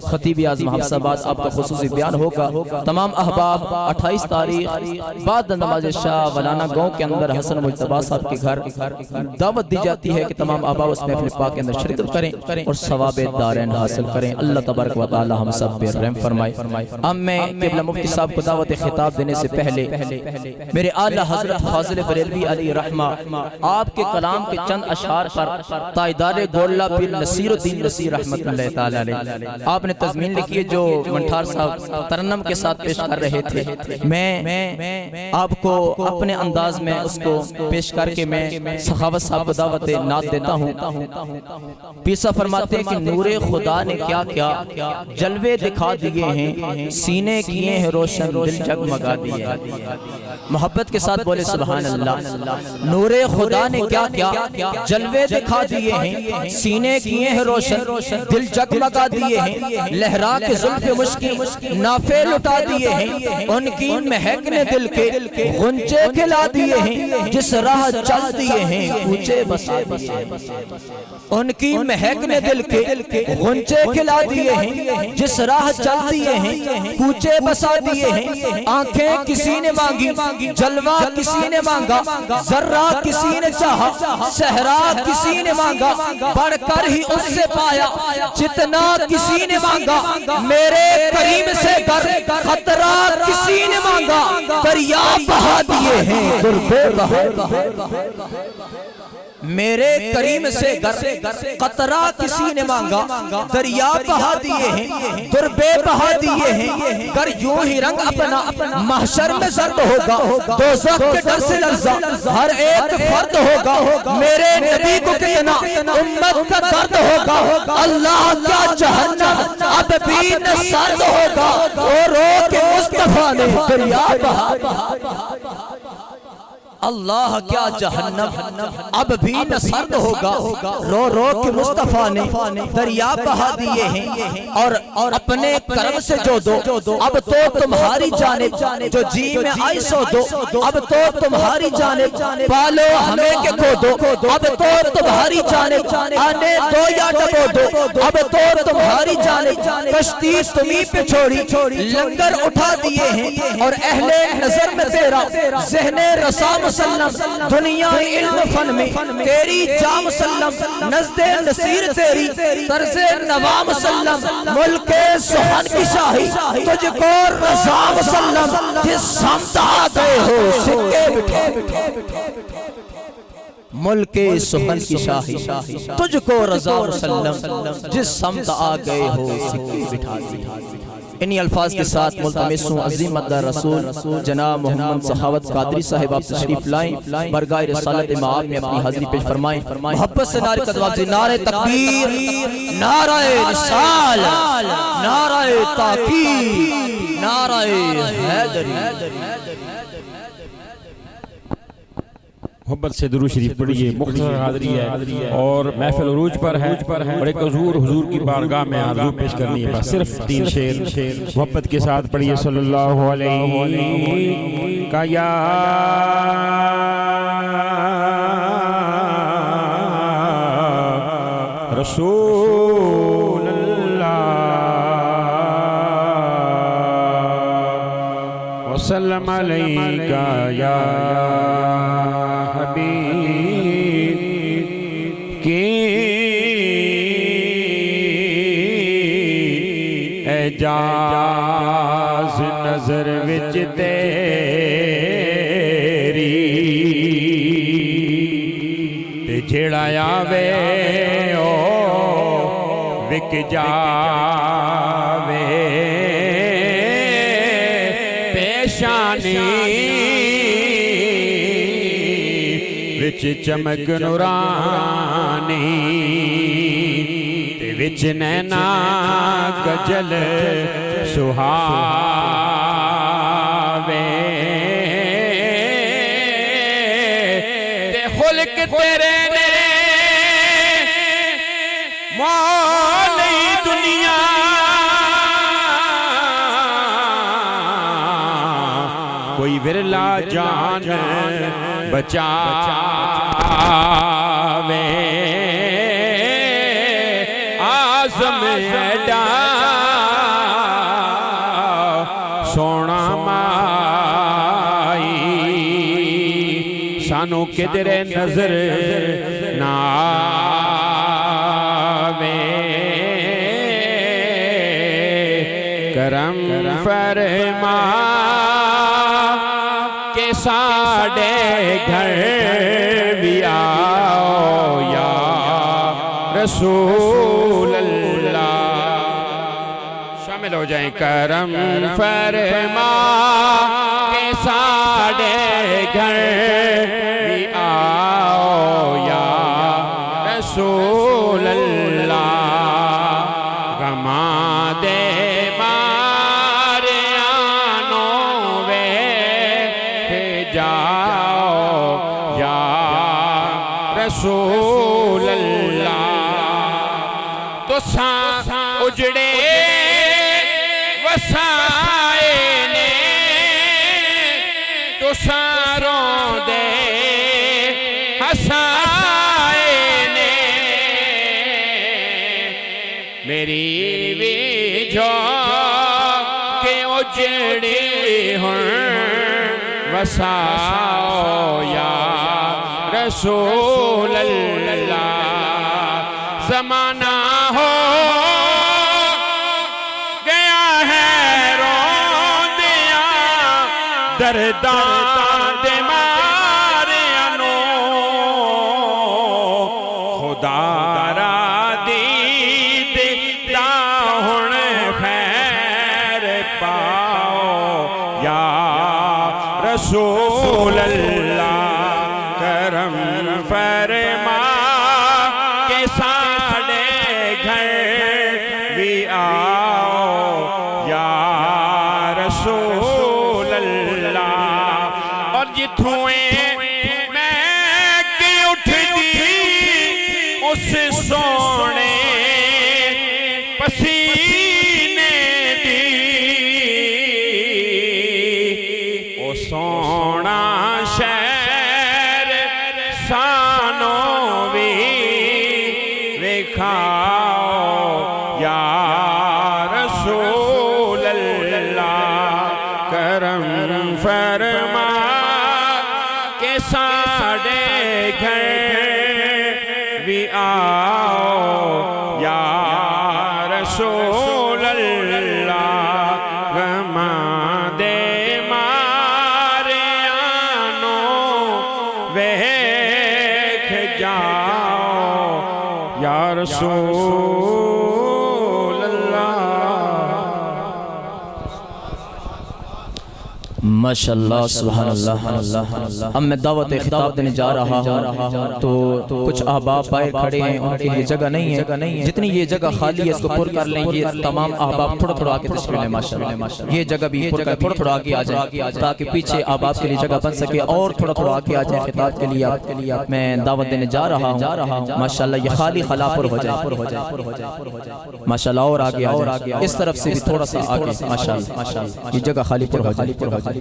خطیب اعظم حفص آباد آپ کا خصوصی بیان ہوگا۔ تمام احباب 28 تاریخ بعد نماز شاہ ولانا گاؤں کے اندر حسن مجتبیٰ صاحب کے گھر دعوت دی جاتی ہے کہ تمام احباب اس محفل پاک کے اندر شرکت کریں اور ثواب دارین حاصل کریں۔ اللہ تبارک و تعالی ہم سب پر رحم فرمائے۔ اب میں قبلہ مفتی صاحب کو دعوت خطاب دینے سے پہلے میرے اعلیٰ حضرت فاضل بریلوی علی رحمہ آپ کے کلام کے چند اشعار پر تائیدار گولہ پیر نصیر الدین نصیر رحمت اللہ تعالی علیہ آپ نے تضمین لکھی ہے جو منٹھار صاحب ترنم کے ساتھ پیش کر رہے تھے۔ میں آپ کو اپنے انداز میں اس کو پیش کر کے میں سخاوت صاحب کو دعوت نعت دیتا ہوں۔ پیر صاحب فرماتے ہیں کہ نور خدا نے کیا کیا جلوے دکھا دیے ہیں، سینے کیے ہیں روشن، دل جگمگا دیے۔ محبت کے ساتھ بولے سبحان اللہ۔ نور خدا نے کیا کیا جلوے دکھا دیے ہیں، سینے کیے ہیں روشن، دل جگمگا دیے ہیں۔ لہرا کے زلف مشکی نافے لٹا دیے ہیں، ان کی مہک نے دل کے غنچے کھلا دیے ہیں، جس راہ چل دیے ہیں کوچے بسا دیے ہیں۔ ان کی مہک نے دل کے غنچے کھلا دیے ہیں، جس راہ چل دیے ہیں کوچے بسا دیے ہیں۔ آنکھیں کسی نے مانگی جلوہ کسی نے مانگا، ذرہ کسی نے چاہا، صحرا کسی نے مانگا، بڑھ کر ہی اس سے پایا جتنا کسی نے مانگا۔ میرے کریم سے گر خطرہ کسی نے مانگا، دریا بہا دیے ہیں دربے بہا۔ میرے کریم سے گر قطرہ کسی نے مانگا، دریا بہا دیے ہیں دربے بہا دیے ہیں۔ گر یوں ہی رنگ اپنا محشر میں زرد ہوگا، دوزخ کے ڈر سے لرزا ہر ایک فرد ہوگا۔ میرے نبی کو کتنا امت کا درد ہوگا، اللہ کا جہنم اب بھی نہ سرد ہوگا، اور رو کے مصطفیٰ نے دریا بہا۔ اللہ کیا جہنم اب بھی نہ سرد ہوگا، رو رو کے مصطفیٰ نے دریا بہا دیے ہیں۔ اور اپنے کرم سے جو دو اب تو تمہاری جانب، جو جی میں آئی سو دو اب تو تمہاری جانب، پالو ہمیں کے کو دو اب تو تمہاری جانب، آنے دو یا ڈبو دو اب تو تمہاری جانب۔ کشتی تمہیں پہ چھوڑی لنگر اٹھا دیے ہیں، اور اہل نظر میں تیرا ذہن رسا مسلم، دنیا علم فن میں تیری جا مسلم، نزد نصیر تیری طرز نوا مسلم، ملک سہن کی شاہی تجھ کو رضا مسلم، جس سمت آ گئے ہو سکے بٹھا۔ ملک سہن کی شاہی تجھ کو رضا مسلم، جس سمت آ گئے ہو سکے بٹھا۔ انہی الفاظ کے ساتھ ملتمس ہوں عظیم مدد رسول جناب محمد سخاوت قادری صاحب آپ تشریف لائیں، برگاہ رسالت مآب میں اپنی حاضری پیش فرمائیں۔ محبت سے نعرہ تکبیر سے نعرہ تکبیر، نعرہ رسالت، نعرہ تحقیق، نعرہ حیدری۔ محبت سے درود شریف پڑھیے، مختصر حاضری ہے اور محفل عروج پر ہے، اور ایک حضور کی بارگاہ میں عرض پیش کرنی ہے، بس صرف 3 شعر محبت کے ساتھ پڑھیے۔ صلی اللہ علیہ کا یا رسول اللہ وسلم علیکہ یا اعجاز نظر وچ تیری تے جھڑا آوے او وک جاوے پیشانی وچ چمک نورانی تے وچ نینا کجل سہاوے تے خلق تیرے نے مولی دنیا کوئی ورلا جان بچاوے آزم ایڈا شانو کدر نظر ناوے کرم فرما کہ ساڑے گھر بھی آؤ یا رسول اللہ شامل ہو جائیں کرم فرما کہ ساڑے گھر بھی آؤ یا رسول اللہ غما دے مارے آنوں وے جاؤ یا رسول اللہ تو ساں اجڑے وسائے نے تو ساروں دے ہسائے نے میری بھی جو کہ اجڑی ہوں وساؤ یا رسول اللہ زمانہ ہو گیا ہے روندیاں درداں دے ماریاں خدا را دید داہن خیر پاؤ یا رسول اللہ کرم فرما کہ ساڑے گھر بھی آؤ یا رسول اللہ اور جتھویں میں کی اٹھ دی اس سونے پسینے دی او سونا شہر سانوں بھی وکھاؤ یا رسول اللہ کرم فرما کہ ساڑے گھر بھی آؤ یا رسول اللہ غما دے مارے آنوں ویکھ جاؤ یا رسول اللہ ماشاءاللہ سبحان اللہ اب میں دعوت خطاب دینے جا رہا ہوں تو کچھ احباب باہر کھڑے ہیں ان کے لیے جگہ نہیں ہے جتنی یہ جگہ خالی ہے اس کو پر کر لیں یہ تمام احباب تھوڑا تھوڑا آگے تشریف لیں ماشاءاللہ یہ جگہ بھی پر کر تھوڑا تھوڑا آگے آ جائیں تاکہ پیچھے احباب کے لیے جگہ بن سکے اور تھوڑا تھوڑا آگے آ جائیں خطاب کے لیے میں دعوت دینے جا رہا ہوں ماشاءاللہ یہ خالی خلا پر ہو جائے ماشاءاللہ اور آگے آ جائیں اس طرف سے بھی تھوڑا سا آگے ماشاءاللہ یہ جگہ خالی پر ہو جائے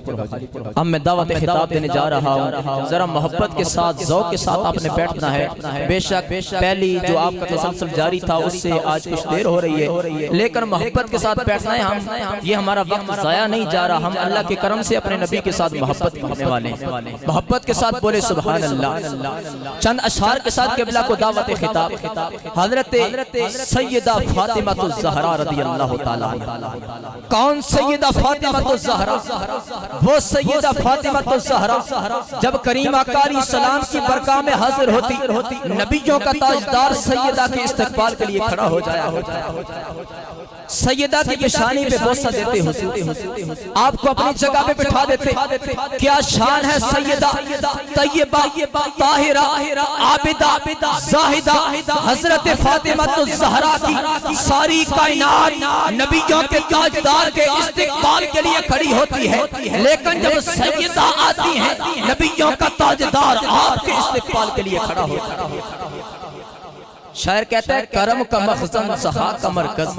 اب میں دعوت خطاب دینے جا رہا ہوں ذرا محبت کے ساتھ ذوق کے ساتھ آپ نے بیٹھنا ہے بے شک پہلی جو آپ کا تسلسل جاری تھا اس سے آج کچھ دیر ہو رہی ہے لیکن محبت کے ساتھ بیٹھنا ہے یہ ہمارا وقت ضائع نہیں جا رہا ہم اللہ کے کرم سے اپنے نبی کے ساتھ محبت کرنے والے ہیں محبت کے ساتھ بولے سبحان اللہ چند اشعار کے ساتھ قبلہ کو دعوت خطاب حضرت سیدہ فاطمہ الزہرا رضی اللہ تعالیٰ کون سیدہ فاطمہ الزہرا وہ سیدہ فاطمہ الزہرا جب کریم آقا علیہ السلام کی برگاہ میں حاضر ہوتی نبیوں کا تاجدار سیدہ کے استقبال کے لیے کھڑا ہو جایا سیدہ کی پیشانی پہ بوسہ دیتے حضور آپ کو اپنی جگہ پہ بٹھا دیتے کیا شان ہے سیدہ طیبہ طاہرہ عابدہ زاہدہ حضرت فاطمہ الزہرا کی ساری کائنات نبیوں کے تاجدار کے استقبال کے لیے کھڑی ہوتی ہے لیکن جب سیدہ آتی ہیں نبیوں کا تاجدار آپ کے استقبال کے لیے کھڑا ہوتا ہے شاعر کہتا ہے کرم کا مخزن سخا کا مرکز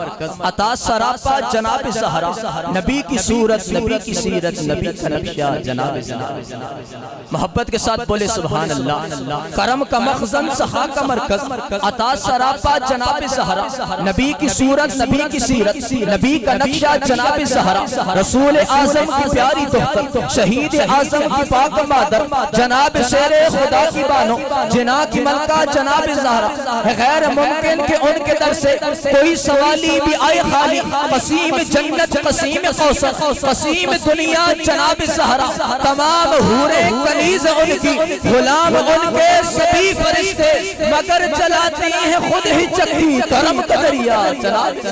عطا سراپا جناب زہرا نبی کی صورت نبی کی سیرت نبی کا نقشہ جناب زہرا محبت کے ساتھ بولے سبحان اللہ کرم کا مخزن سخا کا مرکز عطا سراپا جناب زہرا نبی کی صورت نبی کی سیرت نبی کا نقشہ جناب زہرا رسول اعظم کی پیاری دختر شہید اعظم کی پاک مادر جناب شیر خدا کی بانو جنا کی ملکہ جناب زہرا غیر ممکن کہ ان کے در سے کوئی سوالی بھی آئے خالی قسیم جنت قسیم قوثر قسیم دنیا جناب زہرا تمام حورے کنیز ان کی غلام ان کے سبھی فرشتے مگر چلاتی ہیں خود ہی چکی کرم کا دریا جناب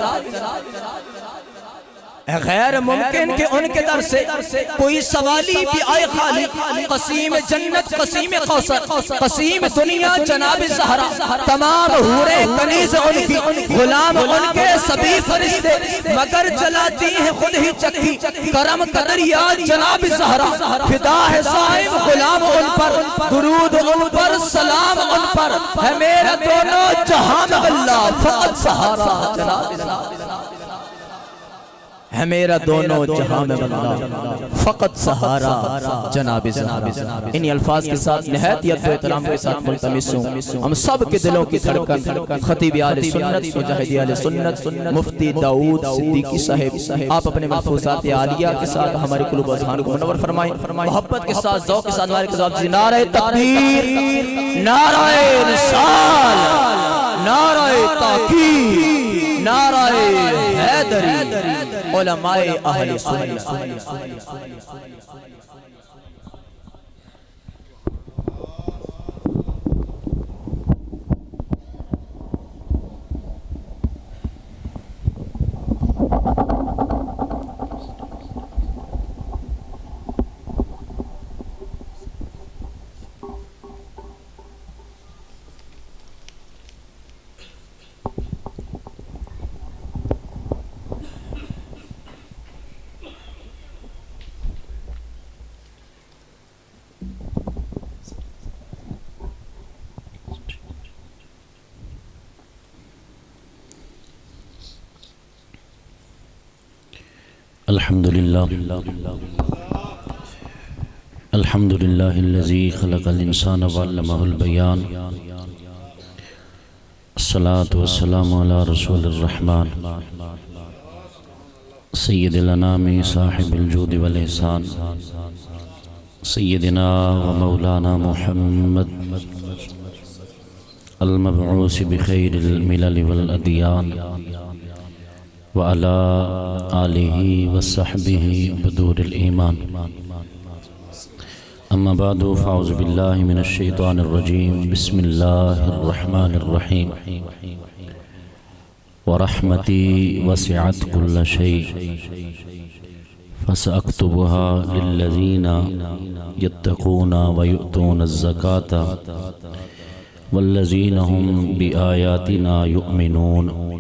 غیر ممکن کہ ان کے در سے کوئی سوالی بھی آئے خالی قسیم جنت قسیم قوثر قسیم دنیا جناب زہرا تمام حورے کنیز ان کی غلام ان کے سبھی فرشتے مگر چلاتی ہیں خود ہی چکی کرم کا دریا جناب زہرا فدا ہے صاحب غلام ان پر درود ان پر سلام ان پر ہے میرا دونوں جہان اللہ فقط سہارا جناب زہرا ہے میرا دونوں جہاں میں بندہ فقط سہارا جناب زہرا انہی الفاظ کے ساتھ نہایت یاد و احترام کے ساتھ ملتمس ہوں ہم سب کے دلوں کی دھڑکن خطیب اہل سنت مجاہد اہل سنت مفتی داؤد صدیقی صاحب آپ اپنے محفوظات عالیہ کے ساتھ ہمارے قلوب و اذہان کو منور فرمائیں محبت کے ساتھ ذوق کے ساتھ ہمارے قذاب جی نعرہ تکبیر نعرہ رسال نعرہ تاکید نعرہ حیدری علماء اہل سنت الحمد لله الذي خلق الإنسان وعلمه البيان الصلاة والسلام على رسول الرحمن سيد الأنام صاحب الجود والإحسان سيدنا ومولانا محمد المبعوث بخير الملل والأديان وعلى آله وصحبه بدور الإيمان أما بعد فأعوذ بالله من الشيطان الرجيم بسم الله الرحمن الرحيم ورحمتي وسعت كل شيء فسأكتبها للذين يتقون ويؤتون الزكاة والذين هم بآياتنا يؤمنون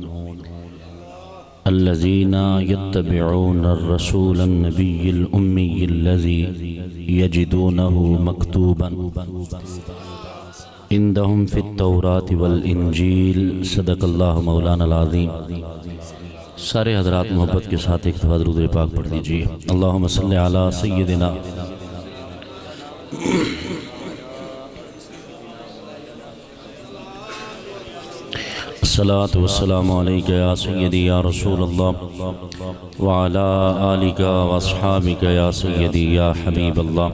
الذين يتبعون الرسول النبي الأمي الذي يجدونه مكتوبا عندهم في التوراة والإنجيل صدق الله مولانا العظيم سارے حضرات محبت کے ساتھ ایک دفعہ درود پاک پڑھ دیجئے اللہم صلی علی سیدنا الصلاة والسلام عليك يا سيدي يا رسول الله وعلى آلك وأصحابك يا سيدي يا حبيب الله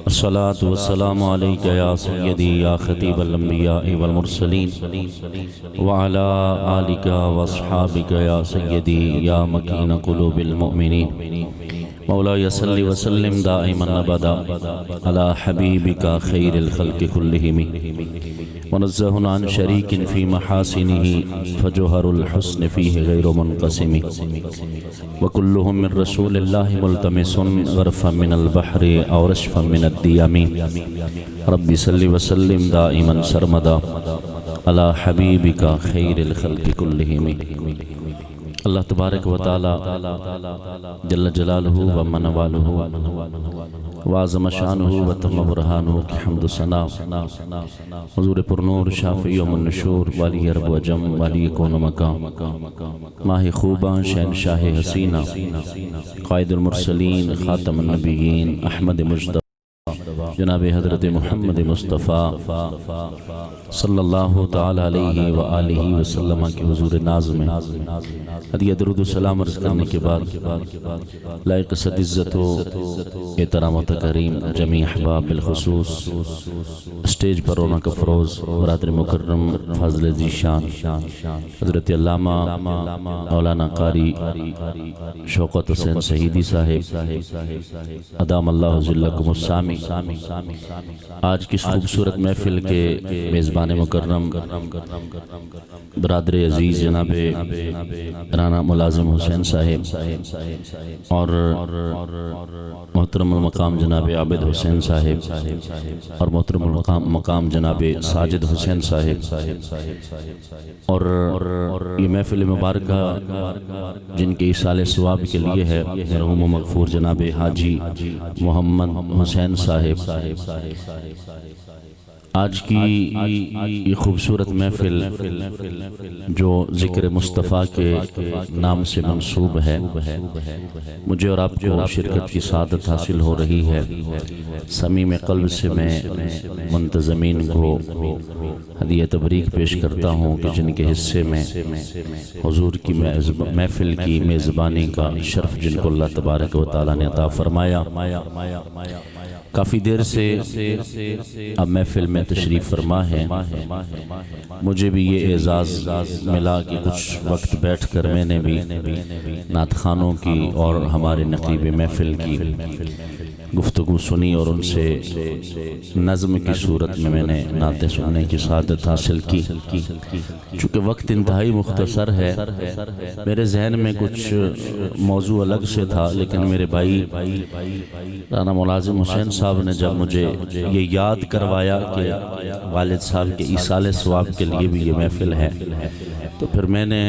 الصلاة والسلام عليك يا سيدي يا خطيب الأنبياء والمرسلين وعلى آلك وأصحابك يا سيدي يا مكين قلوب المؤمنين مولاي صل وسلم دائما أبدا على حبيبك خير الخلق كلهم منزه عن شريك في محاسنه فجوهر الحسن فيه غير منقسم وكلهم من رسول الله ملتمس غرفا من البحر أو رشفا من الديام ربي صل وسلم دائما سرمدا على حبيبك خير الخلق كلهم اللہ تبارک و تعالی جل جلالہ و من والہ وعظم شانہ و تم برہانہ کی حمد و ثنا حضور پرنور شافی و منشور والی عرب و جم والی کون و مقام ماہ خوباں شہنشاہ حسینہ قائد المرسلین خاتم النبیین احمد مجتبی جناب حضرت محمد مصطفیٰ صلی اللہ تعالی علیہ وآلہ وسلم کے حضور ناز میں ہدیہ درود و سلام عرض کرنے کے بعد لائق صد عزت و احترام و تکریم جمیع احباب بالخصوص اسٹیج پر رونق افروز برادر مکرم فاضل ذیشان حضرت علامہ مولانا قاری شوکت حسین شہیدی صاحب ادام اللہ ذلکم السامی آج کی خوبصورت محفل کے میزبان مکرم برادر عزیز جناب رانا ملازم حسین صاحب اور محترم المقام جناب عابد حسین صاحب اور محترم المقام جناب ساجد حسین صاحب اور یہ محفل مبارکہ جن کے ایصال ثواب کے لیے ہے مرحوم و مغفور جناب حاجی محمد حسین صاحب آج کی یہ خوبصورت محفل جو ذکر مصطفیٰ کے نام سے منسوب ہے مجھے اور آپ کو شرکت کی سعادت حاصل ہو رہی ہے صمیم قلب سے میں منتظمین کو ہدیہ تبریک پیش کرتا ہوں کہ جن کے حصے میں حضور کی محفل کی میزبانی کا شرف جن کو اللہ تبارک و تعالیٰ نے عطا فرمایا کافی دیر سے اب محفل میں تشریف فرما ہے مجھے بھی یہ اعزاز ملا کہ کچھ وقت بیٹھ کر میں نے بھی نعت خوانوں کی اور ہمارے نقیب محفل کی گفتگو سنی اور ان سے نظم کی صورت میں نے نعتیں سننے کی سعادت حاصل کی چونکہ وقت انتہائی مختصر ہے میرے ذہن میں کچھ موضوع الگ سے تھا لیکن میرے بھائی رانا ملازم حسین صاحب نے جب مجھے یہ یاد کروایا کہ والد صاحب کے ایصال ثواب کے لیے بھی یہ محفل ہے تو پھر میں نے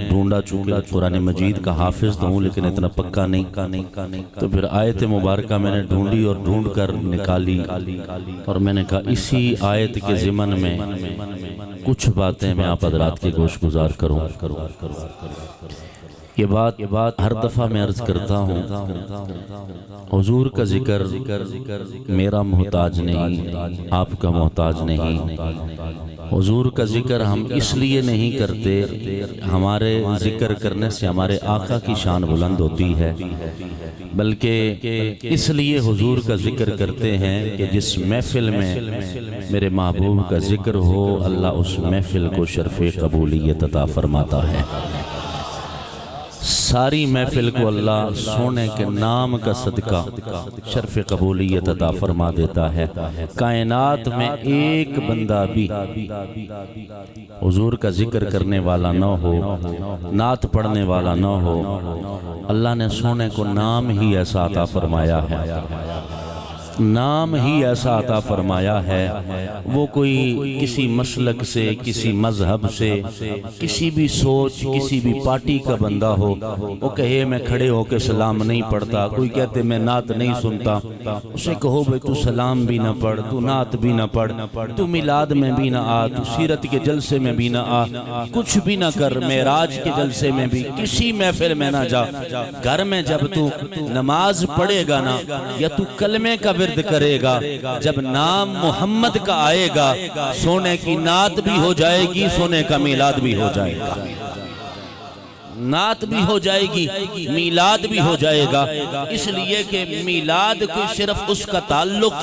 ڈھونڈا چونکہ قرآن مجید کا حافظ تو ہوں لیکن اتنا پکا نہیں تو پھر آیت مبارکہ میں نے ڈھونڈی اور ڈھونڈ کر نکالی اور میں نے کہا اسی آیت کے ضمن میں کچھ باتیں میں آپ حضرات کے گوش گزار کروں یہ بات ہر دفعہ میں عرض کرتا ہوں حضور کا ذکر میرا محتاج نہیں آپ کا محتاج نہیں حضور کا ذکر ہم اس لیے نہیں کرتے ہمارے ذکر کرنے سے ہمارے آقا کی شان بلند ہوتی ہے بلکہ اس لیے حضور کا ذکر کرتے ہیں کہ جس محفل میں میرے محبوب کا ذکر ہو اللہ اس محفل کو شرف قبولیت عطا فرماتا ہے ساری محفل کو اللہ سونے کے نام کا صدقہ شرف قبولیت عطا فرما دیتا ہے کائنات میں ایک بندہ بھی حضور کا ذکر کرنے والا نہ ہو نعت پڑھنے والا نہ ہو اللہ نے سونے کو نام ہی ایسا عطا فرمایا ہے نام ہی ایسا عطا فرمایا ہے وہ کوئی کسی مسلک سے کسی مذہب سے کسی بھی سوچ کسی بھی پارٹی کا بندہ ہو وہ کہے میں کھڑے ہو کے سلام نہیں پڑھتا کوئی کہتے میں نعت نہیں سنتا اسے کہو بھئی تو سلام بھی نہ پڑھ تو نعت بھی نہ پڑھ تو میلاد میں بھی نہ آ تو سیرت کے جلسے میں بھی نہ آ کچھ بھی نہ کر معراج کے جلسے میں بھی کسی محفل میں نہ جا گھر میں جب تو نماز پڑھے گا نا یا تو کلمے کا ورد کرے گا جب نام محمد کا آئے گا سونے کی نعت بھی ہو جائے گی سونے کا میلاد بھی ہو جائے گا نعت بھی ہو جائے گی میلاد بھی ہو جائے گا اس لیے کہ میلاد کوئی صرف اس کا تعلق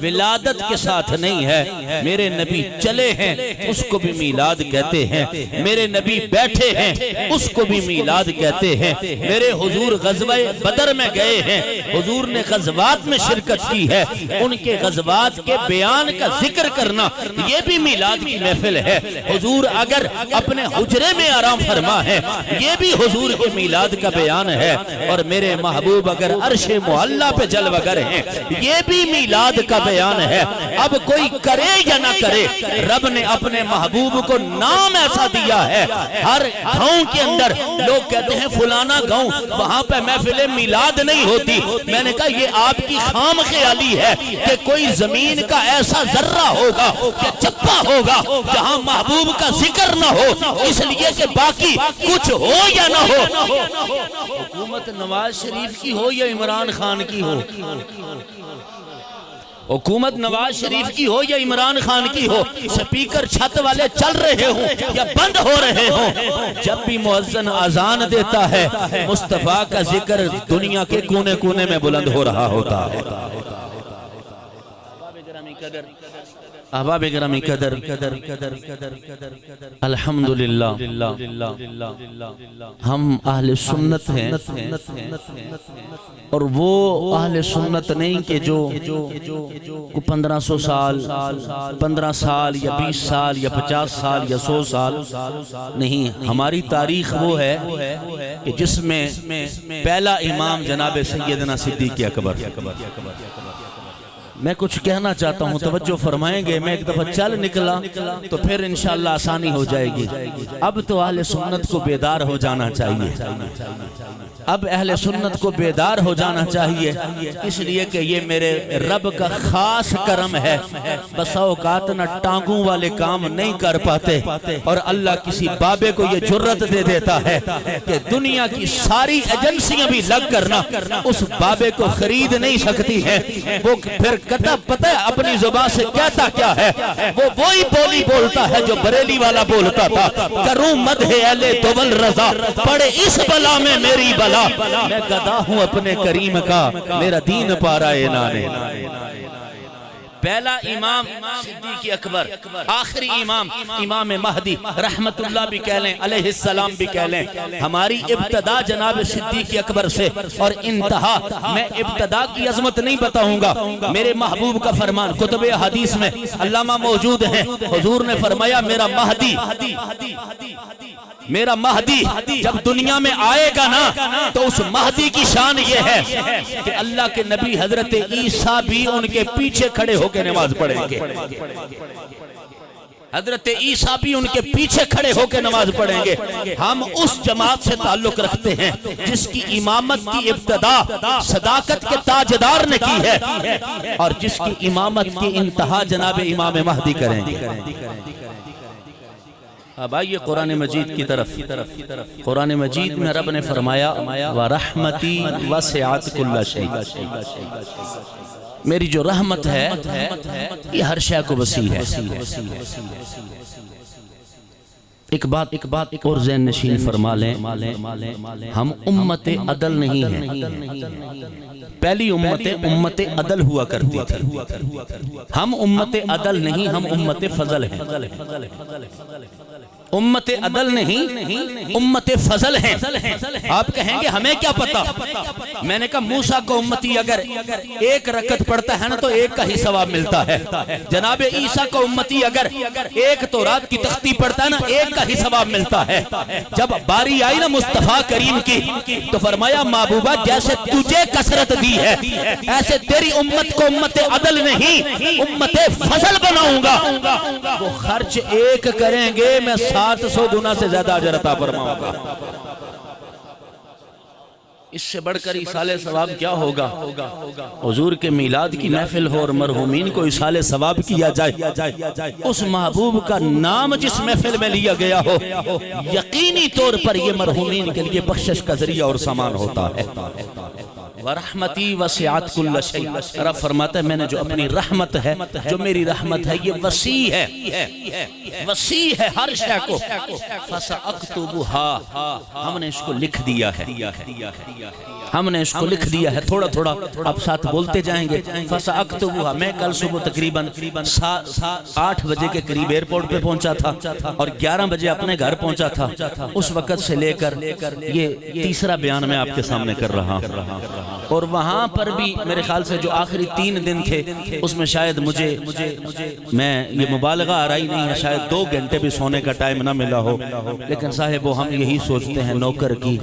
ولادت کے ساتھ نہیں ہے میرے نبی چلے ہیں اس کو بھی میلاد کہتے ہیں میرے نبی بیٹھے ہیں اس کو بھی میلاد کہتے ہیں میرے حضور غزوہ بدر میں گئے ہیں حضور نے غزوات میں شرکت کی ہے ان کے غزوات کے بیان کا ذکر کرنا یہ بھی میلاد کی محفل ہے حضور اگر اپنے حجرے میں آرام فرما ہے یہ بھی حضور کے میلاد کا بیان ہے، اور میرے محبوب اگر عرش معلیٰ پہ جلوگر ہیں یہ بھی میلاد کا بیان ہے۔ اب کوئی کرے یا نہ کرے، رب نے اپنے محبوب کو نام ایسا دیا ہے، ہر گاؤں کے اندر لوگ کہتے ہیں فلانا گاؤں وہاں پہ محفل میلاد نہیں ہوتی۔ میں نے کہا یہ آپ کی خام خیالی ہے کہ کوئی زمین کا ایسا ذرہ ہوگا کہ چپا ہوگا جہاں محبوب کا ذکر نہ ہو، اس لیے کہ باقی کچھ ہو یا نہ ہو۔ حکومت نواز شریف کی ہو یا عمران خان کی ہو، حکومت نواز شریف کی ہو یا عمران خان کی ہو، سپیکر چھت والے چل رہے ہوں یا بند ہو رہے ہوں، جب بھی مؤذن اذان دیتا ہے مصطفیٰ کا ذکر دنیا کے کونے کونے میں بلند ہو رہا ہوتا ہے۔ احباب گرامی قدر، الحمدللہ ہم اہل سنت ہیں، اور وہ اہل سنت نہیں کہ جو 1500 سال 15 سال یا 20 سال یا 50 سال یا 100 سال نہیں۔ ہماری تاریخ وہ ہے کہ جس میں پہلا امام جناب سیدنا صدیق اکبر۔ میں کچھ کہنا چاہتا ہوں، توجہ فرمائیں گے۔ میں ایک دفعہ چل نکلا تو پھر انشاءاللہ آسانی ہو جائے گی۔ اب تو اہل سنت کو بیدار ہو جانا چاہیے، اب اہل سنت کو بیدار ہو جانا چاہیے، اس لیے کہ یہ میرے رب کا خاص کرم ہے۔ بسا اوقات نہ ٹانگوں والے کام نہیں کر پاتے، اور اللہ کسی بابے کو یہ جرت دے دیتا ہے کہ دنیا کی ساری ایجنسیاں بھی لگ کرنا اس بابے کو خرید نہیں سکتی ہیں۔ وہ پھر پتہ ہے اپنی زبان سے کہتا کیا ہے؟ وہ وہی بولی بولتا ہے جو بریلی والا بولتا تھا، کروں مدح اہل دول رضا، پڑے اس بلا میں میری بلا، میں گدا ہوں اپنے کریم کا، میرا دین پارا نانے۔ پہلا امام صدیق اکبر، آخری امام امام مہدی رحمت اللہ بھی کہہ لیں، علیہ السلام بھی کہہ لیں۔ ہماری ابتدا جناب صدیق اکبر سے اور انتہا، میں ابتدا کی عظمت نہیں بتاؤں گا، میرے محبوب کا فرمان کتب حدیث میں علامہ موجود ہیں، حضور نے فرمایا میرا مہدی جب دنیا میں آئے گا نا تو اس مہدی کی شان یہ ہے کہ اللہ کے نبی حضرت عیسیٰ بھی ان کے پیچھے کھڑے ہو کے نماز پڑھیں گے۔ حضرت عیسیٰ بھی ان کے پیچھے کھڑے ہو کے نماز پڑھیں گے۔ ہم اس جماعت سے تعلق رکھتے ہیں جس کی امامت کی ابتدا صداقت کے تاجدار نے کی ہے، اور جس کی امامت کی انتہا جناب امام مہدی کریں گے۔ اب آئیے قرآن مجید کی طرف۔ قرآن مجید میں رب نے فرمایا وَرَحْمَتِي وَسِعَتْ كُلَّ شَيْءٍ، میری جو رحمت ہے یہ ہر شے کو وسیع ہے۔ ایک بات اور ذہن نشین فرما لیں، ہم امت عدل نہیں ہیں۔ پہلی امت عدل ہوا کرتی تھی، ہم امت عدل نہیں، ہم امت فضل ہیں۔ امت عدل نہیں، امت فضل ہیں۔ آپ کہیں گے ہمیں کیا پتا؟ میں نے کہا موسیٰ کو امتی اگر ایک رکعت پڑھتا ہے نا تو ایک کا ہی ثواب ملتا ہے، جناب عیسیٰ کو امتی اگر ایک تورات کی تختی پڑھتا ہے نا ایک کا ہی ثواب ملتا ہے۔ جب باری آئی نا مصطفیٰ کریم کی تو فرمایا محبوبہ جیسے تجھے کثرت دی ہے ایسے تیری امت کو امت عدل نہیں امت فضل بناؤں گا۔ وہ خرچ ایک کریں گے میں 700 گنا سے زیادہ اجر عطا فرماؤں گا۔ اس سے بڑھ کر ایصال ثواب کیا ہوگا؟ حضور کے میلاد کی محفل ہو اور مرحومین کو ایصال ثواب کیا جائے، اس محبوب کا نام جس محفل میں لیا گیا ہو، یقینی طور پر یہ مرحومین کے لیے بخشش کا ذریعہ اور سامان ہوتا ہے۔ وَرَحْمَتِي وَسِعَتْ كُلَّ شَيْءٍ، رب فرماتا ہے میں نے جو اپنی رحمت ہے، جو میری رحمت ہے یہ وسیع ہے، وسیع ہے ہر شے کو۔ فَسَأَكْتُبُهَا، ہم نے اس کو لکھ دیا ہے۔ ہم نے اس کو لکھ دیا ہے تھوڑا تھوڑا، اب ساتھ بولتے جائیں گے۔ فَسَأَكْتُبُهَا، میں کل صبح تقریباً 8 بجے کے قریب ایئرپورٹ پہ پہنچا تھا اور 11 بجے اپنے گھر پہنچا تھا۔ اس وقت سے لے کر یہ تیسرا بیان میں آپ کے سامنے کر رہا ہوں، اور وہاں پر بھی میرے خیال سے جو آخری 3 دن تھے اس میں شاید مجھے یہ مبالغہ آ رہی نہیں ہے، شاید 2 گھنٹے بھی سونے کا ٹائم نہ ملا ہو، لیکن صاحب وہ ہم یہی سوچتے ہیں نوکر کی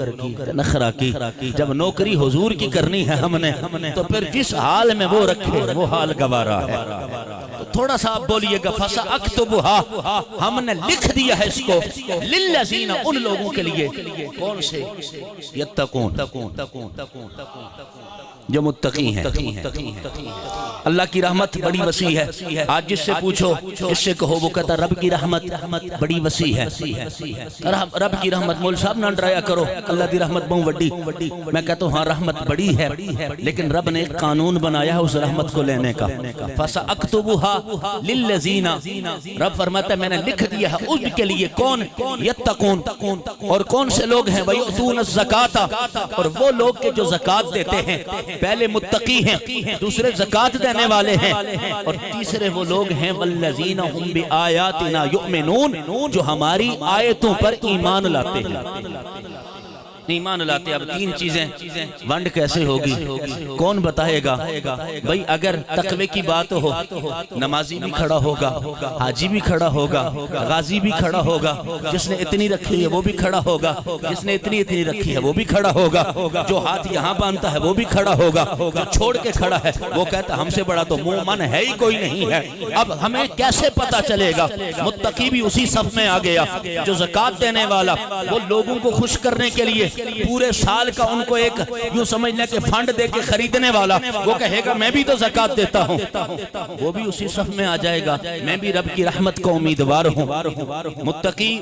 نخرہ کی، جب نوکری حضور کی کرنی ہے ہم نے تو پھر جس حال میں وہ رکھے وہ حال گوارا ہے۔ تو تھوڑا سا آپ بولیے گا فَسَأَكْتُبُهَا، ہم نے لکھ دیا ہے اس کو لِلَّذِينَ، ان لوگوں کے لیے کون سے یتقون، جو متقی ہیں۔ اللہ کی رحمت بڑی وسیع ہے، آج جس سے پوچھو جس سے کہو وہ کہتا رب کی رحمت بڑی وسیع ہے۔ رب کی رحمت، مول صاحب نہ ڈرایا کرو، اللہ کی رحمت بہت وڈی، میں کہتا ہوں ہاں رحمت بڑی ہے، لیکن رب نے ایک قانون بنایا ہے اس رحمت کو لینے کا۔ فَسَأَكْتُبُهَا لِلَّذِينَ، رب فرماتا ہے میں نے لکھ دیا ہے ان کے لیے کون یتقون، اور کون سے لوگ ہیں وَيُؤْتُونَ الزَّكَاةَ، اور وہ لوگ کے جو زکوٰۃ دیتے ہیں، پہلے متقی ہیں، دوسرے زکوٰۃ دینے والے ہیں، اور تیسرے وہ لوگ ہیں والذین ہم بآیاتنا یؤمنون، جو ہماری آیتوں پر ایمان لاتے ہیں۔ ایمان لاتے، اب 3 چیزیں ونڈ کیسے ہوگی، کون بتائے گا؟ بھئی اگر تقوی کی بات ہو، نمازی بھی کھڑا ہوگا، حاجی بھی کھڑا ہوگا، غازی بھی کھڑا ہوگا، جس نے اتنی رکھی ہے وہ بھی کھڑا ہوگا، جس نے اتنی رکھی ہے وہ بھی کھڑا ہوگا، جو ہاتھ یہاں باندھتا ہے وہ بھی کھڑا ہوگا، جو چھوڑ کے کھڑا ہے وہ کہتا ہم سے بڑا تو مومن ہے ہی کوئی نہیں ہے۔ اب ہمیں کیسے پتا چلے گا؟ متقی بھی اسی صف میں آ گیا، جو زکوٰۃ دینے والا، وہ لوگوں کو خوش کرنے کے لیے پورے سال کا ان کو ایک یوں سمجھنے کے فنڈ دے کے خریدنے والا، وہ کہے گا میں بھی تو زکوٰۃ دیتا ہوں، وہ بھی اسی صف میں آ جائے گا، میں بھی رب کی رحمت کو امیدوار ہوں۔ متقی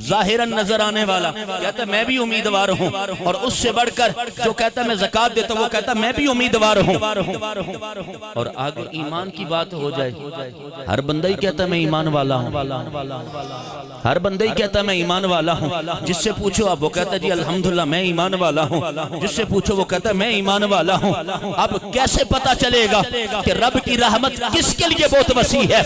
ظاہراً نظر آنے والا کہتا ہے میں بھی امیدوار ہوں، اور اس سے بڑھ کر جو کہتا ہے میں زکوٰۃ دیتا ہوں وہ کہتا ہے میں بھی امیدوار ہوں۔ اور آگے ایمان کی بات ہو جائے، ہر بندہ ہی کہتا ہے میں ایمان والا ہوں، ہر بندہ ہی کہتا ہے میں ایمان والا ہوں، جس سے پوچھو اب وہ کہتا ہے جی الحمدللہ میں ایمان والا ہوں، جس سے پوچھو وہ کہتا ہے میں ایمان والا ہوں۔ اب کیسے پتا چلے گا کہ رب کی رحمت کس کے لیے بہت وسیع ہے؟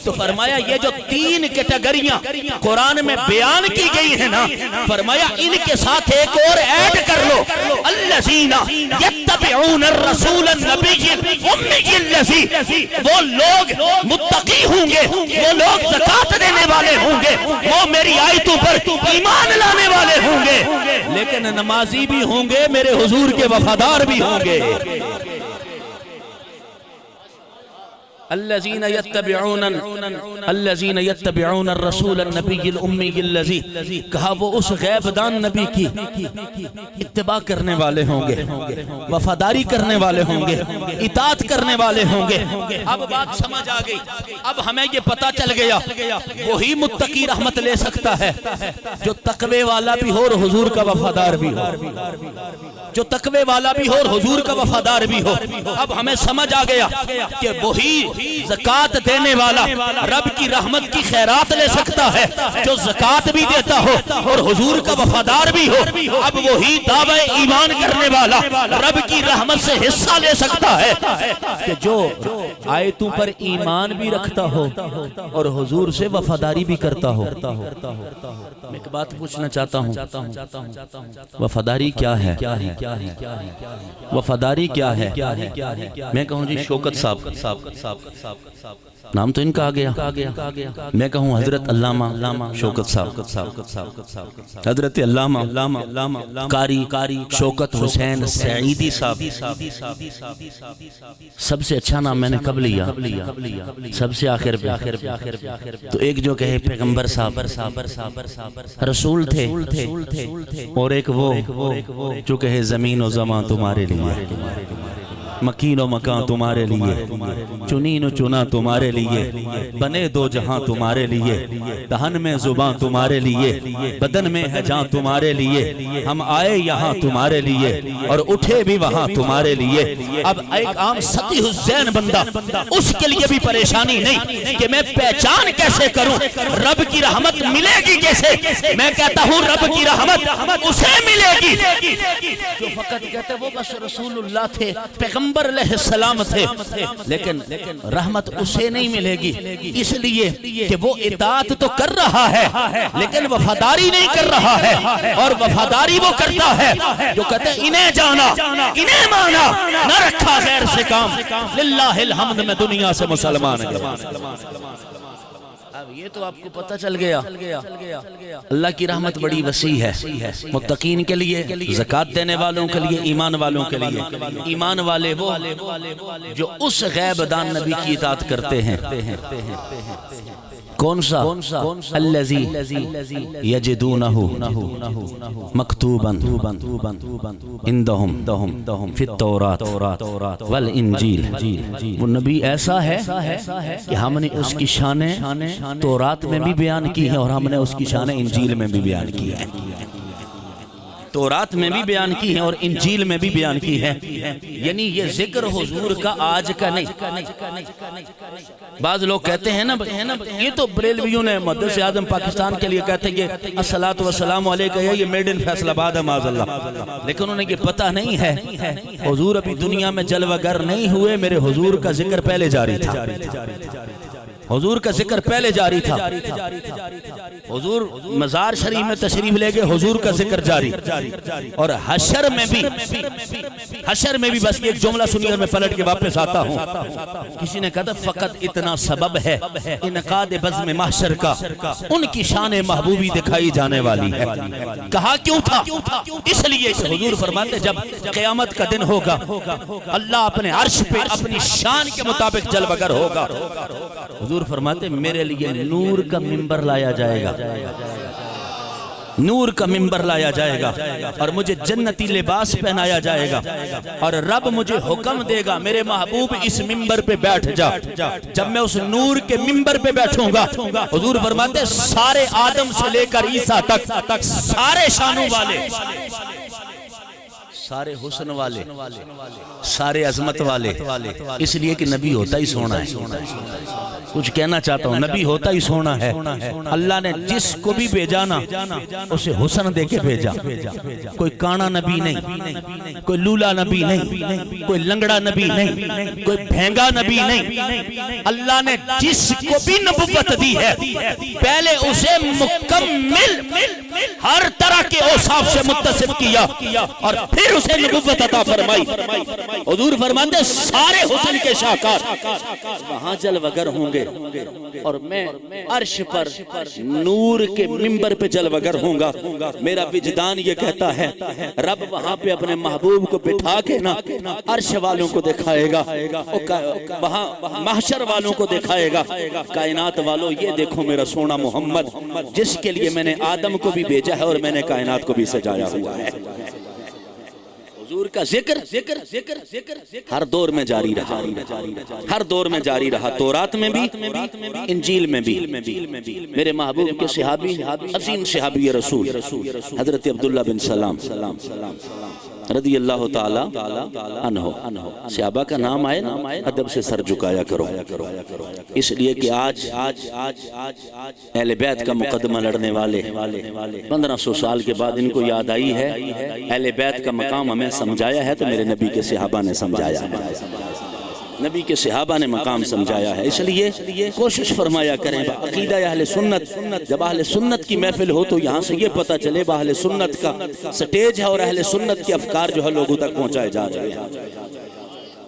تو فرمایا یہ جو 3 کیٹیگریاں قرآن میں بیان کی گئی ہیں نا، فرمایا ان کے ساتھ ایک اور ایڈ کر لو، الذین یتبعون الرسول النبی الامی الذی، وہ لوگ متقی ہوں گے، وہ لوگ زکوٰۃ دینے والے ہوں گے، وہ میری آیتوں پر ایمان لانے والے ہوں گے، لیکن نمازی بھی ہوں گے، میرے حضور کے وفادار بھی ہوں گے۔ الذین یتبعون الرسول النبی الامی الذی، کہا وہ اس غیب دان نبی کی اتباع کرنے والے ہوں گے، وفاداری کرنے والے ہوں گے، اطاعت کرنے والے ہوں گے۔ اب بات سمجھ آ گئی، اب ہمیں یہ پتا چل گیا وہی متقی رحمت لے سکتا ہے جو تقوی والا بھی ہو اور حضور کا وفادار بھی ہو، جو تقوی والا بھی ہو اور حضور کا وفادار بھی ہو۔ اب ہمیں سمجھ آ گیا کہ وہی زکوٰۃ دینے والا رب کی رحمت کی خیرات لے سکتا ہے جو زکوٰۃ بھی دیتا ہو اور حضور کا وفادار بھی ہو۔ اب وہی دعوی ایمان کرنے والا رب کی رحمت سے حصہ لے سکتا ہے کہ جو آیتوں پر ایمان بھی رکھتا ہو اور حضور سے وفاداری بھی کرتا ہو۔ میں ایک بات پوچھنا چاہتا ہوں، وفاداری کیا ہے؟ وفاداری کیا ہے؟ میں کہوں جی شوکت صاحب، نام تو ان کا آ گیا، میں کہوں حضرت علامہ شوکت صاحب، حضرت علامہ قاری شوکت حسین سعیدی صاحب۔ سب سے اچھا نام میں نے کب لیا؟ سب سے آخر پہ۔ تو ایک جو کہے پیغمبر صاحب رسول تھے، اور ایک وہ جو کہے زمین و زمان تمہارے لیے۔ مکین و مکان تمہارے لیے، چنین و چنا تمہارے لیے، بنے دو جہاں تمہارے لیے، دہن میں زبان تمہارے لیے، بدن میں ہے جان تمہارے لیے، ہم آئے یہاں تمہارے لیے اور اٹھے بھی وہاں تمہارے لیے۔ اب ایک عام سطحی الذہن بندہ اس کے لیے بھی پریشانی نہیں کہ میں پہچان کیسے کروں، رب کی رحمت ملے گی کیسے؟ میں کہتا ہوں رب کی رحمت اسے ملے گی جو فقط کہتے وہ بس رسول اللہ تھے، پیغمبر علیہ السلام تھے، لیکن رحمت اسے نہیں ملے گی اس لیے کہ وہ اطاعت تو کر رہا ہے لیکن وفاداری نہیں کر رہا ہے، اور وفاداری وہ کرتا ہے جو کہتے ہیں انہیں جانا انہیں مانا، نہ رکھا غیر سے کام، للہ الحمد میں دنیا سے مسلمان ہے۔ اب یہ تو آپ کو پتہ چل گیا اللہ کی رحمت بڑی وسیع ہے، متقین کے لیے، زکوٰۃ دینے والوں کے لیے، ایمان والوں کے لیے۔ ایمان والے وہ جو اس غیب دان نبی کی اطاعت کرتے ہیں۔ کون سا؟ الذی یجدونہ مکتوبا عندہم فی التوراۃ والانجیل۔ وہ نبی ایسا ہے کہ ہم نے اس کی شانیں تورات میں بھی بیان کی ہیں اور ہم نے اس کی شانیں انجیل میں بھی بیان کی ہیں، تورات میں بھی بیان کی ہیں اور انجیل میں بھی بیان کی ہیں۔ یعنی یہ ذکر حضور کا آج کا نہیں۔ بعض لوگ کہتے ہیں نا یہ تو بریلویوں نے مقدس اعظم پاکستان کے لیے کہتے ہیں کہ الصلاۃ والسلام علیکہ یہ میڈ ان فیصل آباد ہے معاذ اللہ، لیکن انہیں یہ پتہ نہیں ہے حضور ابھی دنیا میں جلوہ گر نہیں ہوئے، میرے حضور کا ذکر پہلے جاری تھا، حضور کا ذکر پہلے جاری تھا۔ حضور مزار شریف میں تشریف لے گئے، حضور کا ذکر جاری، اور حشر میں بھی بس ایک جملہ سنی اور میں پلٹ کے واپس آتا ہوں۔ کسی نے کہا تھا فقط اتنا سبب ہے انعقاد بزم محشر کا، ان کی شان محبوبی دکھائی جانے والی ہے۔ کہا کیوں تھا؟ اس لیے حضور فرماتے جب قیامت کا دن ہوگا اللہ اپنے عرش پہ اپنی شان کے مطابق جلوہ گر ہوگا۔ حضور فرماتے میرے لیے نور کا منبر لایا جائے گا، نور کا منبر لایا جائے گا، اور مجھے جنتی لباس پہنایا جائے گا، اور رب مجھے حکم دے گا میرے محبوب اس منبر پہ بیٹھ جا۔ جب میں اس نور کے منبر پہ بیٹھوں گا حضور فرماتے سارے آدم سے لے کر عیسیٰ تک سارے شانوں والے، سارے حسن والے، سارے عظمت والے، اس لیے کہ نبی ہوتا ہی سونا ہے۔ کچھ کہنا چاہتا ہوں، نبی ہوتا ہی سونا ہے۔ اللہ نے جس کو بھی بھیجا نا اسے حسن دے کے بھیجا، کوئی کانا نبی نہیں، کوئی لولا نبی نہیں، کوئی لنگڑا نبی نہیں، کوئی بھینگا نبی نہیں۔ اللہ نے جس کو بھی نبوت دی ہے پہلے اسے مکمل ہر طرح کے اوصاف سے متصف کیا اور پھر اسے نبوت عطا فرمائی۔ حضور فرماتے سارے حسن کے شاہکار وہاں جلوہ گر ہوں گے، اور میں عرش پر نور کے منبر پہ جلوہ گر ہوں گا۔ میرا وجدان یہ کہتا ہے رب وہاں پہ اپنے محبوب کو بٹھا کے نا عرش والوں کو دکھائے گا، وہاں محشر والوں کو دکھائے گا، کائنات والوں یہ دیکھو میرا سونا محمد جس کے لیے میں نے آدم کو بھی بھیجا ہے اور میں نے کائنات کو بھی سجایا ہوا ہے۔ حضور کا ذکر ہر دور میں جاری رہا، ہر دور میں جاری رہا، تورات میں بھی انجیل میں بھی۔ میرے محبوب کے صحابی عظیم صحابی رسول حضرت عبداللہ بن سلام رضی اللہ تعالی عنہ، صحابہ کا نام آئے نا ادب سے سر جھکایا کرو، اس لیے کہ آج اہل بیت کا مقدمہ لڑنے والے 1500 سال کے بعد ان کو یاد آئی ہے اہل بیت کا مقام ہمیں سمجھایا ہے تو میرے نبی کے صحابہ نے سمجھایا ہے، نبی کے صحابہ نے مقام سمجھایا ہے۔ اس لیے کوشش فرمایا کریں عقیدہ اہل سنت، جب اہل سنت کی محفل ہو تو یہاں سے یہ پتہ چلے اہل سنت کا سٹیج ہے اور اہل سنت کے افکار جو ہے لوگوں تک پہنچائے جا رہے ہیں۔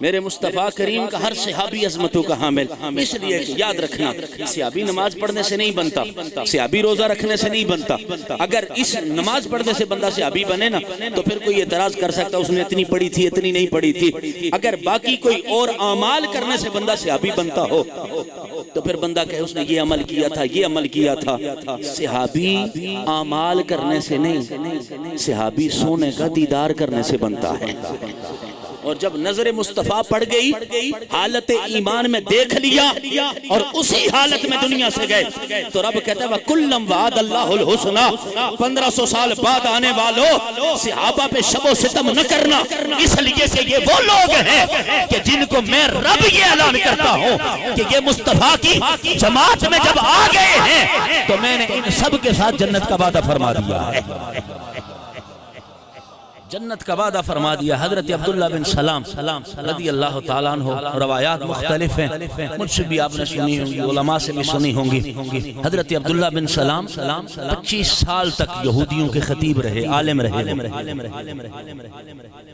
میرے مصطفیٰ کریم کا ہر صحابی عظمتوں کا حامل، اس لیے یاد رکھنا صحابی نماز پڑھنے سے نہیں بنتا، صحابی روزہ رکھنے سے نہیں بنتا۔ اگر اس نماز پڑھنے سے بندہ صحابی بنے نا تو پھر کوئی اعتراض کر سکتا اس نے اتنی پڑھی تھی اتنی نہیں پڑھی تھی۔ اگر باقی کوئی اور اعمال کرنے سے بندہ صحابی بنتا ہو تو پھر بندہ کہے اس نے یہ عمل کیا تھا یہ عمل کیا تھا۔ صحابی اعمال کرنے سے نہیں، صحابی سونے کا دیدار کرنے سے بنتا ہے۔ اور جب نظر مصطفیٰ پڑ گئی حالت ایمان میں دیکھ لیا اور اسی حالت میں دنیا سے گئے تو رب کہتا ہے وَكُلًّا وَعَدَ اللَّهُ الْحُسْنَى 1500 سال بعد آنے والوں صحابہ پہ شب و ستم نہ کرنا، اس لیے کہ یہ وہ لوگ ہیں کہ جن کو میں رب یہ اعلان کرتا ہوں کہ یہ مصطفیٰ کی جماعت میں جب آ گئے ہیں تو میں نے ان سب کے ساتھ جنت کا وعدہ فرما دیا ہے، جنت کا وعدہ فرما دیا۔ حضرت عبداللہ بن سلام رضی اللہ تعالیٰ عنہ، روایات مختلف ہیں، مجھ سے بھی آپ نے سنی ہوں گی، علماء سے بھی سنی ہوں گی۔ حضرت عبداللہ بن سلام 25 سال تک یہودیوں کے خطیب رہے، عالم رہے۔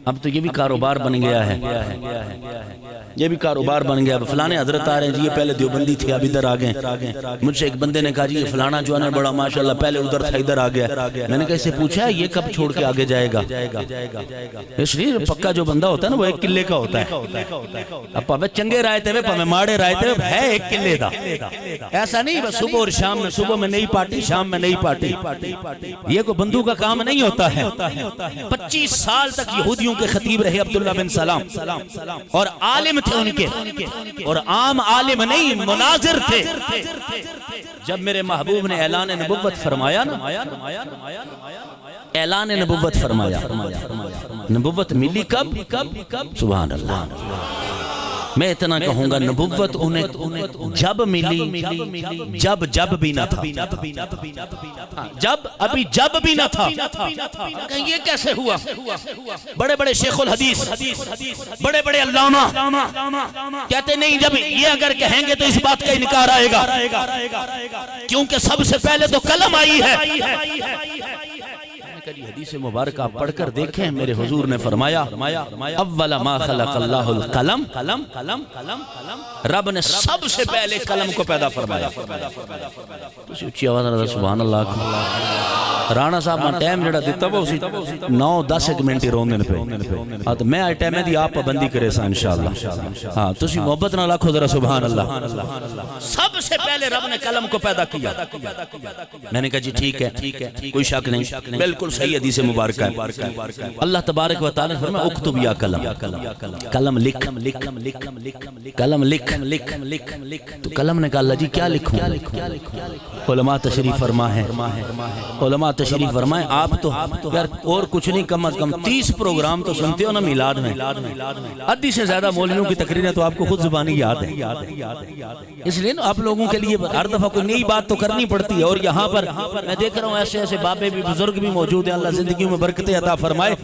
اب تو یہ بھی کاروبار بن گیا ہے، یہ بھی کاروبار بن گیا۔ فلانے حضرت آ رہے ہیں جی، یہ پہلے دیوبندی تھے اب ادھر آ گئے۔ مجھ سے ایک بندے نے کہا جی یہ فلانا جو ہے بڑا ماشاءاللہ پہلے ادھر تھا ادھر آ گیا۔ میں نے کہا اسے پوچھا ہے یہ کب چھوڑ کے آگے جائے گا؟ اس لیے پکا جو بندہ ہوتا ہے نا وہ ایک قلعے کا ہوتا ہے۔ اب پاوے چنگے رائے تے پاوے ماڑے رائے تے ہے ایک قلعے دا، ایسا نہیں بس صبح اور شام میں، صبح میں نئی پارٹی شام میں نئی پارٹی، یہ کوئی بندوں کا کام نہیں ہوتا ہے۔ 25 سال تک یہودیوں کے خطیب رہے عبداللہ بن سلام، اور عالم تھے ان کے، اور عام عالم نہیں مناظر تھے۔ جب میرے محبوب نے اعلان نبوت فرمایا نا، اعلان نبوت فرمایا، نبوت ملی کب؟ سبحان اللہ۔ میں اتنا کہوں گا نبوت انہیں جب ملی جب بھی نہ تھا، جب بھی نہ تھا۔ کہ یہ کیسے ہوا؟ بڑے بڑے شیخ الحدیث، بڑے بڑے علامہ کہتے نہیں جب یہ اگر کہیں گے تو اس بات کا انکار آئے گا، کیونکہ سب سے پہلے تو قلم آئی ہے۔ حدیث مبارکہ آپ پڑھ کر دیکھیں، میرے حضور نے فرمایا اول ما خلق اللہ القلم، رب نے سب سے پہلے قلم کو پیدا فرمایا۔ اچھی آواز رہا سبحان اللہ۔ رانا صاحب میں ٹائم جڑا دیتا وہ اسی 9-10 منٹ ہی روندن پہ، تو میں آئی ٹائم دی آپ پابندی کرے سا انشاءاللہ۔ ہاں تسی محبت نہ لاکھو ذرا سبحان اللہ۔ سب سے پہلے رب نے قلم کو پیدا کیا۔ میں نے کہا جی ٹھیک ہے، کوئی شک نہیں، بالکل صحیح حدیث مبارکہ ہے۔ اللہ تبارک و تعالیٰ نے فرمایا اکتب یا قلم، قلم لکھ، قلم لکھ۔ تو قلم نے کہا اللہ جی کیا لکھوں؟ علماء تشریف فرمائے، علماء تشریف فرمائے آپ تو یار اور کچھ نہیں، کم از کم 30 پروگرام تو سنتے ہو نا میلاد میں، ادھی سے زیادہ مولویوں کی تقریریں تو آپ کو خود زبانی یاد ہے۔ اس لیے نا آپ لوگوں کے لیے ہر دفعہ کوئی نئی بات تو کرنی پڑتی ہے، اور یہاں پر میں دیکھ رہا ہوں ایسے ایسے بابے بھی بزرگ بھی موجود ہیں، اللہ زندگیوں میں برکتیں عطا فرمائے،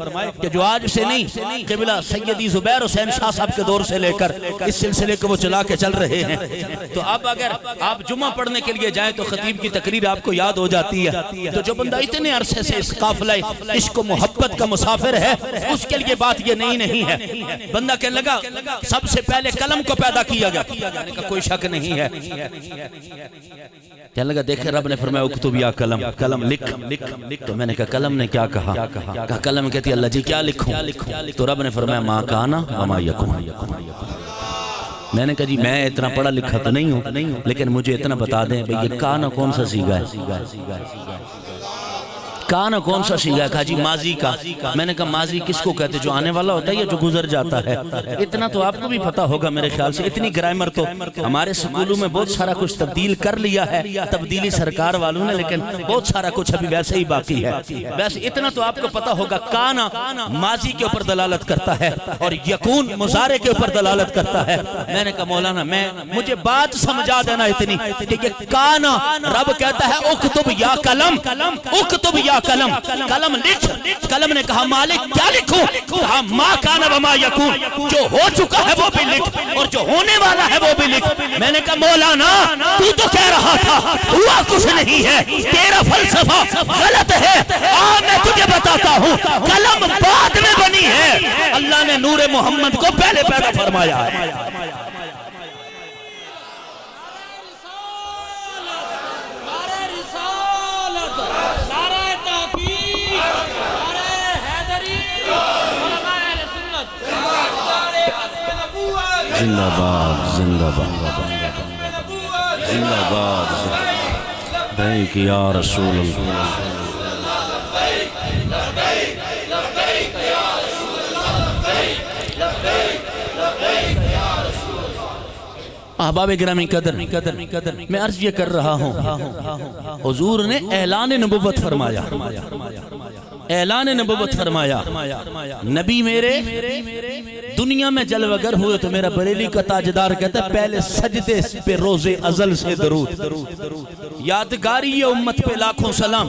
کہ جو آج سے نہیں قبلہ سیدی زبیر حسین شاہ صاحب کے دور سے لے کر اس سلسلے کو وہ چلا کے چل رہے ہیں۔ تو اب اگر آپ جمعہ پڑھنے کے لیے جائیں تو خطیب کی تقریر آپ کو یاد ہو جاتی ہے۔ تو جو بندہ اتنے عرصے سے اس قافلہ عشق و محبت کا مسافر ہے اس کے لیے بات یہ نہیں ہے۔ بندہ کہنے لگا سب سے پہلے قلم کو پیدا کیا گیا، میں نے کہا کوئی شک نہیں ہے۔ کہنے لگا دیکھیں رب نے فرمایا اکتب یا قلم، قلم لکھ۔ تو میں نے کہا قلم نے کیا کہا؟ قلم کہتی اللہ جی کیا لکھوں؟ تو رب نے فرمایا ما کانا وما یکون۔ میں نے کہا جی میں اتنا پڑھا لکھا تو نہیں ہوں، لیکن مجھے اتنا بتا دیں بھئی یہ کانا کون سا سیگا ہے؟ کانا کون سا سیگا ہے؟ کہا جی ماضی کا۔ میں نے کہا ماضی کس کو کہتے؟ جو آنے والا ہوتا ہے یا جو گزر جاتا ہے؟ اتنا تو آپ کو بھی پتا ہوگا میرے خیال سے، اتنی گرامر تو ہمارے سکولوں میں بہت سارا کچھ تبدیل کر لیا ہے تبدیلی سرکار والوں نے، لیکن بہت سارا کچھ ابھی ویسے ہی باقی ہے۔ ویسے اتنا تو آپ کو پتا ہوگا کانا ماضی کے اوپر دلالت کرتا ہے اور یکون مضارع کے اوپر دلالت کرتا ہے۔ میں نے کہا مولانا مجھے بات سمجھا دینا اتنی کہ یہ کانا رب کہتا ہے اکتب یا قلم، اکتب یا قلم، قلم لکھ۔ قلم نے کہا مالک کیا لکھوں؟ کہا ما کان وما یکون، جو ہو چکا ہے وہ بھی لکھ اور جو ہونے والا ہے وہ بھی لکھ۔ میں نے کہا مولانا تو کہہ رہا تھا ہوا کچھ نہیں ہے، تیرا فلسفہ غلط ہے، میں تجھے بتاتا ہوں قلم بعد میں بنی ہے، اللہ نے نور محمد کو پہلے پیدا فرمایا ہے۔ زندہ باد زندہ باد زندہ باد لبیک یا رسول اللہ، لبیک یا رسول اللہ، احباب گرامی قدر میں عرض یہ کر رہا ہوں حضور نے اعلان نبوت فرمایا، اعلان نبوت فرمایا، نبی میرے دنیا میں جلوگر ہوئے تو میرا بریلی کا تاجدار کہتا ہے پہلے سجدے پہ روز ازل سے درود، یادگاری یہ امت پہ لاکھوں سلام۔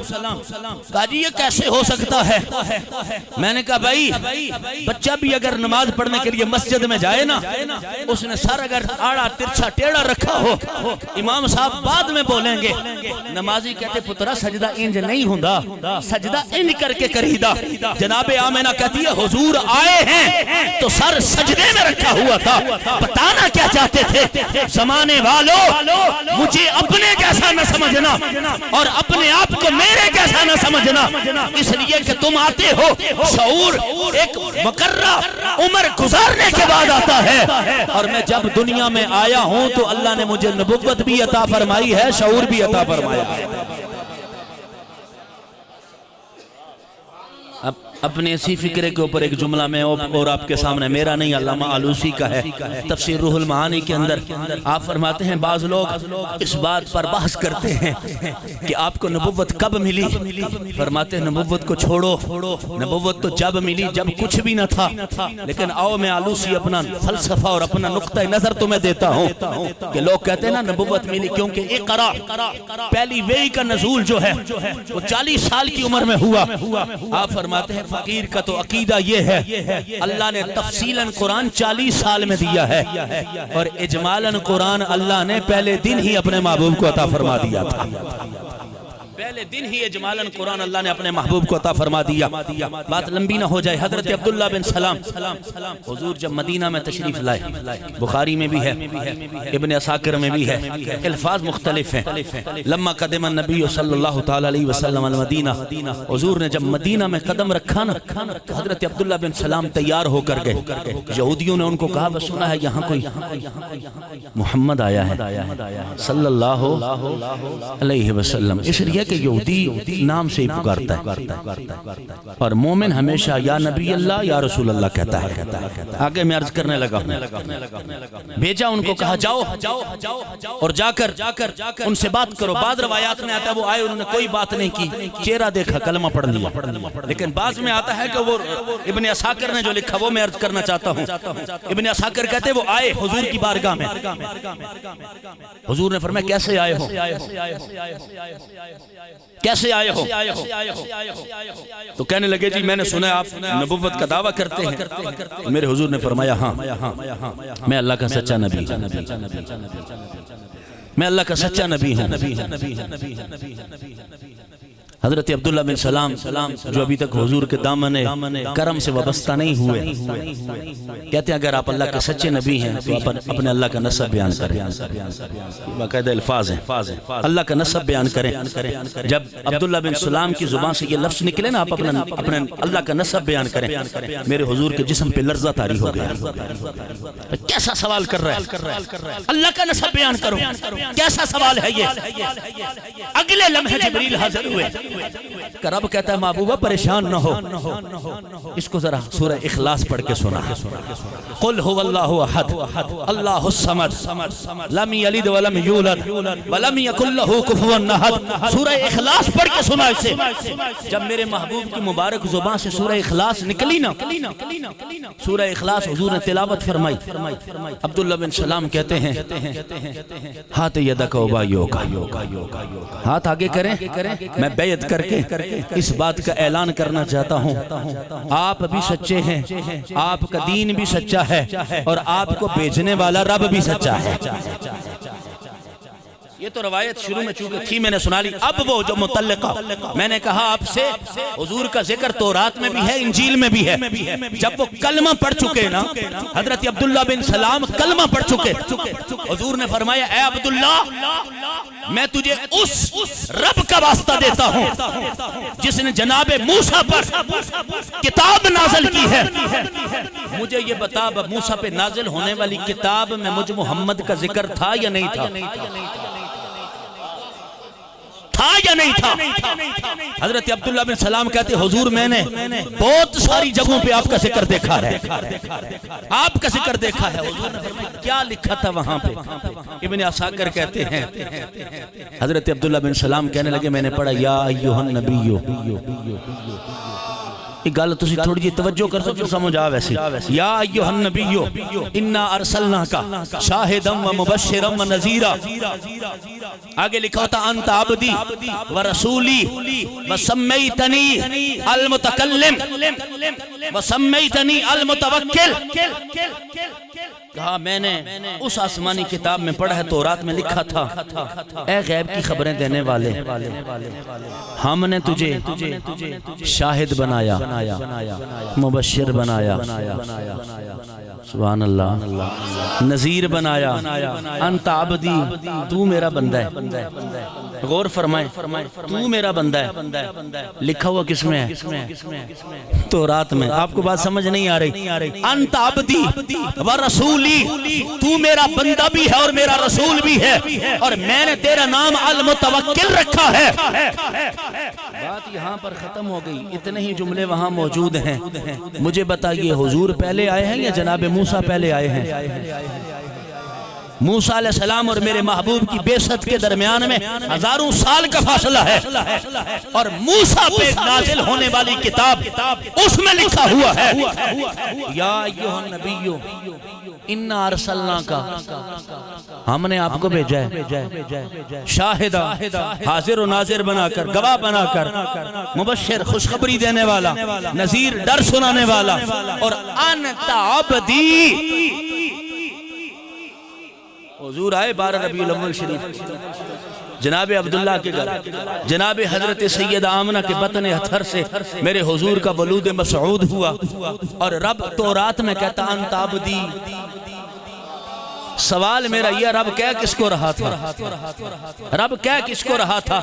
کہا جی یہ کیسے ہو سکتا ہے؟ میں نے کہا بھائی بچہ بھی اگر نماز پڑھنے کے لیے مسجد میں جائے نا، اس نے سر اگر آڑا ترچھا ٹیڑا رکھا ہو، امام صاحب بعد میں بولیں گے، نمازی کہتے پترا سجدہ انج نہیں ہوندا، سجدہ انج کر کے کریدا۔ جناب آمنہ کہتی ہے حضور آئے ہیں تو سر سجدے میں رکھا ہوا تھا، بتانا کیا چاہتے تھے؟ زمانے والوں مجھے اپنے جیسا نہ سمجھنا اور اپنے آپ کو میرے جیسا نہ سمجھنا، اس لیے کہ تم آتے ہو، شعور ایک مقررہ عمر گزارنے کے بعد آتا ہے، اور میں جب دنیا میں آیا ہوں تو اللہ نے مجھے نبوت بھی عطا فرمائی ہے، شعور بھی عطا فرمایا ہے۔ اپنے اسی فکرے کے اوپر ایک جملہ میں اور آپ کے سامنے، میرا نہیں علامہ آلوسی کا ہے، تفسیر روح المعانی کے اندر آپ فرماتے ہیں بعض لوگ اس بات پر بحث کرتے ہیں کہ آپ کو نبوت کب ملی، فرماتے ہیں نبوت کو چھوڑو، نبوت تو جب ملی جب کچھ بھی نہ تھا، لیکن آؤ میں آلوسی اپنا فلسفہ اور اپنا نقطہ نظر تمہیں دیتا ہوں کہ لوگ کہتے ہیں نا نبوت ملی کیونکہ اقرا پہلی وحی کا نزول جو ہے وہ 40 سال کی عمر میں ہوا۔ آپ فرماتے ہیں فقیر کا تو عقیدہ یہ ہے اللہ نے تفصیلاً قرآن 40 سال میں دیا ہے، اور اجمالاً قرآن اللہ نے پہلے دن ہی اپنے محبوب کو عطا فرما دیا تھا، پہلے دن ہی اجمالاً قرآن اللہ نے اپنے محبوب کو عطا فرما دیا۔ بات لمبی نہ ہو جائے، حضرت عبداللہ بن سلام حضور جب مدینہ میں تشریف لائے، بخاری میں بھی ہے، ابن عساکر میں بھی ہے، الفاظ مختلف ہیں۔ لما قدم النبی صلی اللہ تعالی علیہ وسلم المدینہ، حضور نے جب مدینہ میں قدم رکھا نا، حضرت عبداللہ بن سلام تیار ہو کر گئے۔ یہودیوں نے ان کو کہا بس سنا ہے یہاں کوئی محمد آیا ہے صلی اللہ علیہ وسلم، اس لیے کہ یہودی نام سے ہی پکارتا ہے اور مومن ہمیشہ یا نبی اللہ یا رسول اللہ کہتا ہے۔ آگے میں عرض کرنے لگا بھیجا ان کو، کہا جاؤ اور جا کر ان سے بات کرو۔ بعض روایات میں آتا ہے وہ آئے انہوں نے کوئی بات نہیں کی، چہرہ دیکھا کلمہ پڑھ لیا، لیکن بعض میں آتا ہے کہ وہ ابن عساکر نے جو لکھا وہ میں عرض کرنا چاہتا ہوں۔ ابن عساکر کہتے وہ آئے حضور کی بارگاہ میں، حضور نے فرمایا کیسے آئے ہو، کیسے آئے ہو؟ تو کہنے لگے جی میں نے سنا آپ نبوت کا دعویٰ کرتے ہیں۔ میرے حضور نے فرمایا ہاں میں اللہ کا سچا نبی ہوں، میں اللہ کا سچا نبی ہوں۔ حضرت عبداللہ بن سلام جو ابھی تک حضور کے دامن کرم سے وابستہ نہیں ہوئے، کہتے ہیں اگر آپ اللہ کے سچے نبی ہیں تو اپنے اللہ کا نسب بیان کریں، باقاعدہ الفاظ ہیں، اللہ کا نسب بیان کریں۔ جب عبداللہ بن سلام کی زبان سے یہ لفظ نکلے نا آپ اپنے اللہ کا نسب بیان کریں، میرے حضور کے جسم پہ لرزہ طاری ہو گیا۔ کیسا سوال کر رہا ہے، اللہ کا نسب بیان کرو، کیسا سوال ہے یہ؟ اگلے لمحے جبریل حاضر ہوئے، رب کہتا ہے محبوبہ پریشان نہ ہو، اس کو ذرا سورہ اخلاص پڑھ کے سنا، قل هو اللہ احد اللہ الصمد لم یلد ولم یولد ولم یکن لہ کفوا احد۔ سورہ اخلاص پڑھ کے سنا اسے۔ جب میرے محبوب کی مبارک زبان سے سورہ اخلاص نکلی نا، سورہ اخلاص حضور نے تلاوت فرمائی۔ عبداللہ بن سلام کہتے ہیں ہاتھ یدک ابایوکا، ہاتھ آگے کریں، میں بیعت کر کے اس بات کا اعلان کرنا چاہتا ہوں آپ بھی سچے ہیں، آپ کا دین بھی سچا ہے، اور آپ کو بھیجنے والا رب بھی سچا ہے۔ یہ تو روایت شروع میں چونکہ تھی میں نے سنا لی۔ اب وہ جو متعلقہ میں نے کہا آپ سے حضور کا ذکر تورات میں بھی ہے، انجیل میں بھی ہے۔ جب وہ کلمہ پڑھ چکے نا، حضرت عبداللہ بن سلام کلمہ پڑھ چکے، حضور نے فرمایا اے عبداللہ میں تجھے اس رب کا واسطہ دیتا ہوں جس نے جناب موسیٰ پر کتاب نازل کی ہے، مجھے یہ بتا موسیٰ پہ نازل ہونے والی کتاب میں مجھ محمد کا ذکر تھا یا نہیں تھا؟ تھا یا نہیں تھا؟ حضرت عبداللہ بن سلام کہتے حضور میں نے بہت ساری جگہوں پہ آپ کا ذکر دیکھا ہے، آپ کا ذکر دیکھا ہے۔ حضور نے فرمایا کیا لکھا تھا وہاں پہ؟ ابن عساکر کہتے ہیں حضرت عبداللہ بن سلام کہنے لگے میں نے پڑھا یا ایھا النبی، یہ گل تسی تھوڑی جی توجہ کر سو سمجھ آ ویسے، یا ایھا النبی انا ارسلناک شاہدا و مبشرا و نذیرا، آگے لکھا ہوتا انت عبدی و رسولی و سمیتنی المتکلم و سمیتنی المتوکل، کہا میں نے اس آسمانی کتاب میں پڑھا ہے، تورات میں لکھا تھا اے غیب کی خبریں دینے والے، ہم نے تجھے شاہد بنایا، مبشر بنایا، سبحان اللہ، نذیر بنایا، انت عبدی، تو میرا بندہ ہے۔ غور فرمائیں، تو میرا بندہ ہے، لکھا ہوا کس میں ہے؟ تورات میں۔ آپ کو بات سمجھ نہیں آ رہی؟ انت عبدی و رسولی، تو میرا بندہ بھی ہے اور میرا رسول بھی ہے، اور میں نے تیرا نام المتوکل رکھا ہے۔ بات یہاں پر ختم ہو گئی، اتنے ہی جملے وہاں موجود ہیں۔ مجھے بتائیے حضور پہلے آئے ہیں یا جناب موسیٰ پہلے آئے ہیں؟ موسیٰ علیہ السلام اور میرے محبوب کی بعثت کے درمیان میں ہزاروں سال کا فاصلہ ہے، اور موسیٰ پہ نازل ہونے والی کتاب اس میں لکھا ہوا ہے یا ایھا النبی انا ارسلناک، ہم نے آپ کو بھیجا ہے شاہدہ، حاضر و ناظر بنا کر، گواہ بنا کر، مبشر خوشخبری دینے والا، نذیر ڈر سنانے والا، اور انت عبدی۔ حضور آئے 12 ربیع الاول شریف، جناب عبداللہ کے گھر، جناب حضرت سیدہ آمنہ کے بطن اطہر سے میرے حضور کا ولود مسعود ہوا، اور رب تورات میں کہتا انت عبدی۔ سوال میرا یہ، رب کہہ کس کو رہا تھا؟ رب کہہ کس کو رہا تھا؟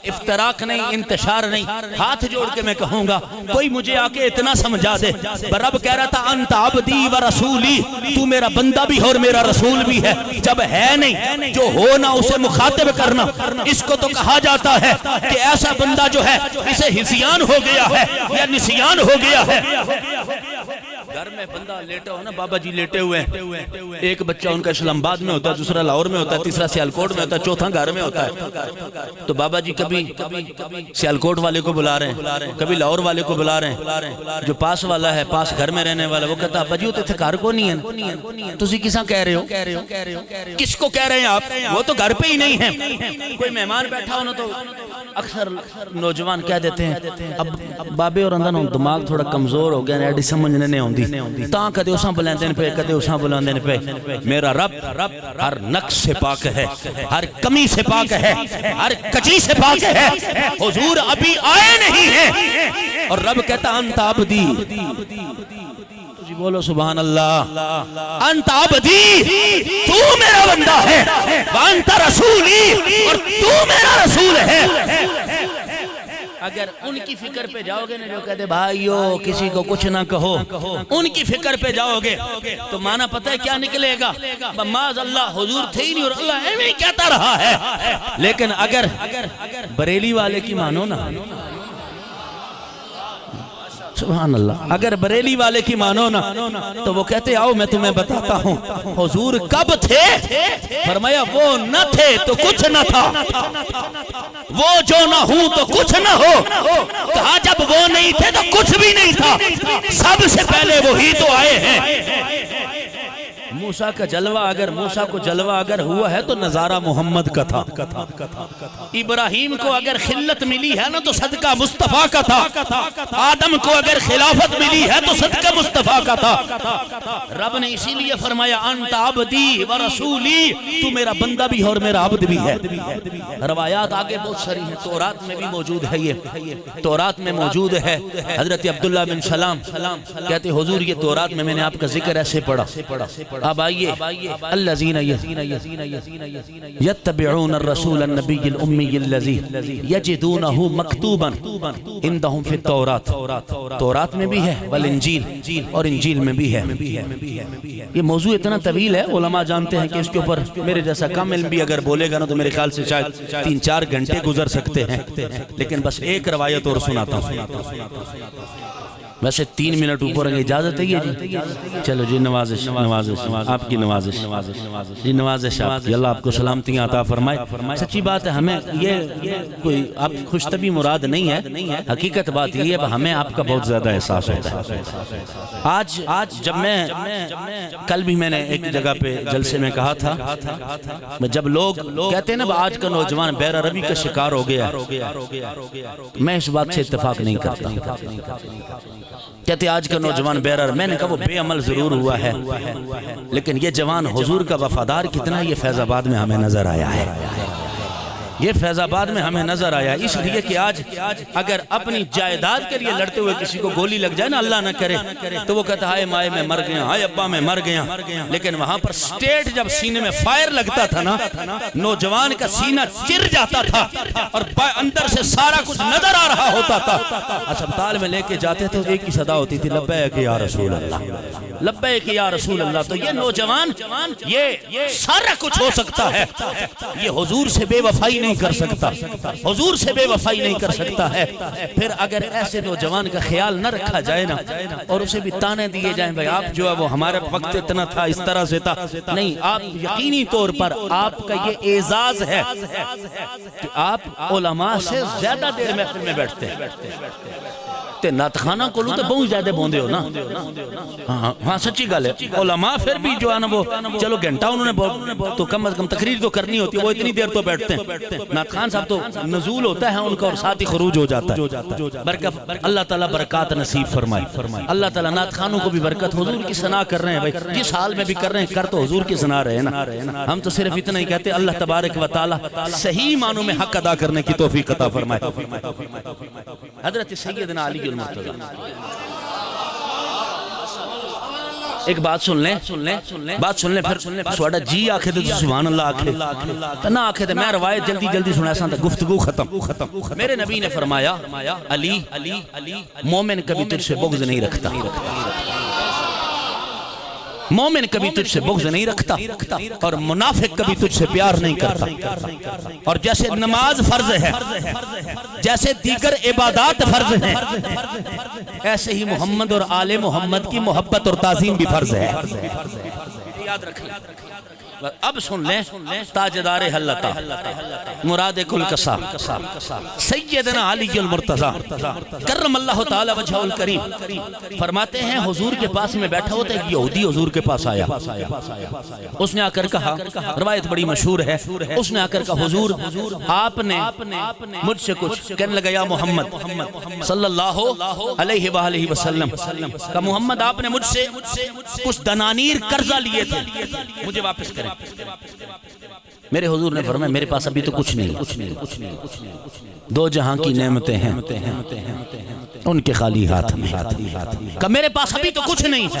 افتراق نہیں، انتشار نہیں، ہاتھ جوڑ کے میں کہوں گا کوئی مجھے آکے اتنا سمجھا دے، رب کہہ رہا تھا انت عبدی و رسولی، تو میرا بندہ بھی اور میرا رسول بھی ہے۔ جب ہے نہیں، جو ہونا اسے مخاطب کرنا، اس کو تو کہا جاتا ہے کہ ایسا بندہ جو ہے اسے ہذیان ہو گیا ہے یا نسیان ہو گیا ہے۔ گھر میں بندہ لیٹا ہو نا، بابا جی لیٹے ہوئے ہیں، ایک بچہ ان کا اسلام آباد میں ہوتا ہے، دوسرا لاہور میں ہوتا ہے، تیسرا سیالکوٹ میں ہوتا ہے، چوتھا گھر میں ہوتا ہے، تو بابا جی کبھی سیالکوٹ والے کو بلا رہے ہیں، کبھی لاہور والے کو بلا رہے ہیں، جو پاس والا ہے، پاس گھر میں رہنے والا، وہ کہتا ابا جی وہ تو گھر کو نہیں ہے، تسی کساں کہہ رہے ہو؟ کس کو کہہ رہے ہیں آپ؟ وہ تو گھر پہ ہی نہیں ہے۔ کوئی مہمان بیٹھا ہونا تو اکثر نوجوان کہہ دیتے ہیں اب بابے اور اندر دماغ تھوڑا کمزور ہو گیا، ایڈی سمجھنے نہیں ہوندی، تاں کدے اساں بلاندے پہ، کدے اساں بلاندے پہ۔ میرا رب ہر نقص سے پاک ہے، ہر کمی سے پاک ہے، ہر کچی سے پاک ہے۔ حضور ابھی آئے نہیں ہیں اور رب کہتا انت عبدی، جی بولو سبحان اللہ، انت عبدی، تو میرا بندہ ہے، وانت رسولی، اور تو میرا رسول ہے۔ اگر ان کی فکر پہ جاؤ گے نا، جو کہتے بھائیو کسی کو کچھ نہ کہو، ان کی فکر پہ جاؤ گے تو معنی پتہ ہے کیا نکلے گا؟ معاذ اللہ حضور تھے ہی نہیں اور اللہ ایویں کہتا رہا ہے۔ لیکن اگر بریلی والے کی مانو نا، سبحان اللہ، اگر بریلی والے کی مانو نا تو وہ کہتے آؤ میں تمہیں بتاتا ہوں حضور کب تھے؟ فرمایا وہ نہ تھے تو کچھ نہ تھا، وہ جو نہ ہوں تو کچھ نہ ہو، کہا جب وہ نہیں تھے تو کچھ بھی نہیں تھا، سب سے پہلے وہی تو آئے ہیں۔ موسیٰ کا جلوہ اگر موسیٰ کو جلوہ اگر ہوا ہے تو نظارہ محمد کا تھا، ابراہیم کو اگر خلت ملی ہے نا تو صدقہ مصطفیٰ کا تھا، آدم کو اگر خلافت ملی ہے تو صدقہ مصطفیٰ کا تھا۔ رب نے اسی لیے فرمایا انت عبدی و رسولی، تو میرا بندہ بھی اور میرا عبد بھی ہے۔ روایات آگے بہت ساری ہیں، تورات میں بھی موجود ہے، یہ تورات میں موجود ہے۔ حضرت عبداللہ بن سلام کہتے حضور یہ تورات میں نے آپ کا ذکر ایسے پڑھا، اب آئیے الذین یتبعون الرسول النبی الامی الذی یجدونہ مکتوبا عندہم فی التورات، تورات میں بھی ہے والانجیل، اور انجیل میں بھی ہے۔ یہ موضوع اتنا طویل ہے، علماء جانتے ہیں کہ اس کے اوپر میرے جیسا کم علم بھی اگر بولے گا نا تو میرے خیال سے شاید 3-4 گھنٹے گزر سکتے ہیں، لیکن بس ایک روایت اور سناتا ہوں۔ ویسے 3 منٹ اوپر اجازت ہے جی؟ چلو جی، نوازش آپ کی نوازش جی، نوازش آپ کی، اللہ آپ کو سلامتی عطا فرمائے۔ سچی بات ہے، ہمیں یہ کوئی آپ خوش طبی مراد نہیں ہے، حقیقت بات یہ ہے ہمیں آپ کا بہت زیادہ احساس ہوتا ہے۔ آج جب میں کل بھی میں نے ایک جگہ پہ جلسے میں کہا تھا، جب لوگ کہتے ہیں نا آج کا نوجوان بیر عربی کا شکار ہو گیا، میں اس بات سے اتفاق نہیں کرتا۔ کہتے آج کا نوجوان بیر عربی، میں نے کہا وہ بے عمل ضرور ہوا ہے، لیکن یہ جوان حضور کا وفادار کتنا یہ فیض آباد میں ہمیں نظر آیا ہے، یہ فیض آباد میں ہمیں نظر آیا، اس لیے کہ آج اگر اپنی جائیداد کے لیے لڑتے ہوئے کسی کو گولی لگ جائے نا، اللہ نہ کرے، تو وہ کہتا ہے ہائے مائے میں مر گیا، ہائے ابا میں مر گیا، لیکن وہاں پر سٹیٹ جب سینے میں فائر لگتا تھا نا، نوجوان کا سینہ چر جاتا تھا اور اندر سے سارا کچھ نظر آ رہا ہوتا تھا، اسپتال میں لے کے جاتے تھے، ایک ہی صدا ہوتی تھی، لبیک یا رسول اللہ، لبیک یا رسول اللہ۔ تو یہ نوجوان یہ سارا کچھ ہو سکتا ہے، یہ حضور سے بے وفائی نہیں کر سکتا، حضور سے بے وفائی نہیں کر سکتا ہے۔ پھر اگر ایسے نوجوان کا خیال نہ رکھا جائے نا اور اسے بھی تانے دیے جائیں بھائی آپ جو ہے وہ ہمارے وقت اتنا تھا، اس طرح سے تھا، نہیں، آپ یقینی طور پر آپ کا یہ اعزاز ہے کہ آپ علماء سے زیادہ دیر محفل میں بیٹھتے ہیں۔ تے نعت خانہ کو لو تو بہت زیادہ بوندے ہو نا، ہاں سچی گل ہے، علماء پھر بھی جو ہے نا وہ چلو گھنٹہ انہوں نے تو کم از کم تقریر تو کرنی ہوتی ہے، وہ اتنی دیر تو بیٹھتے ہیں۔ نعت خان صاحب تو نزول ہوتا ہے ان کا اور ساتھ ہی خروج ہو جاتا ہے، برکت اللہ تعالیٰ برکات نصیب فرمائے، اللہ تعالیٰ نعت خانوں کو بھی برکت، حضور کی ثنا کر رہے ہیں بھائی، جس حال میں بھی کر رہے ہیں، کر تو حضور کی ثنا رہے ہیں نا، ہم تو صرف اتنا ہی کہتے ہیں اللہ تبارک و تعالیٰ صحیح معنوں میں حق ادا کرنے کی توفیق عطا فرمائے۔ حضرت سیدنا علی المرتضی، ایک بات سن لیں، پھر سواڑا جی آکھے تو سبحان اللہ آکھے، نہ آکھے تو میں روایت جلدی سنا ایسا تھا، گفتگو ختم۔ میرے نبی نے فرمایا علی مومن کبھی تجھ سے بغض نہیں رکھتا، مومن کبھی تجھ سے بغض نہیں رکھتا اور منافق کبھی تجھ سے پیار نہیں کرتا، اور جیسے نماز فرض ہے، جیسے دیگر عبادات فرض ہیں، ایسے ہی محمد اور آل محمد کی محبت اور تعظیم بھی فرض ہے۔ یاد رکھ لیں، اب سن لیں، تاجدار حلتا مراد کل کسا سیدنا علی المرتضی کرم اللہ تعالی وجہہ الکریم فرماتے ہیں حضور کے پاس میں بیٹھا ہوتا ہے، ایک یہودی حضور کے پاس آیا، اس نے آ کر کہا، روایت بڑی مشہور ہے، اس نے آ کر کہا حضور آپ نے مجھ سے کچھ، کہنے لگا یا محمد صلی اللہ علیہ وآلہ وسلم، کہ محمد آپ نے مجھ سے کچھ دنانیر قرضہ لیے تھے، مجھے واپس کریں۔ میرے حضور نے فرمایا میرے پاس ابھی تو کچھ نہیں، دو جہاں کی نعمتیں ہیں ان کے خالی ہاتھ میں، کہ میرے پاس ابھی تو کچھ نہیں ہے۔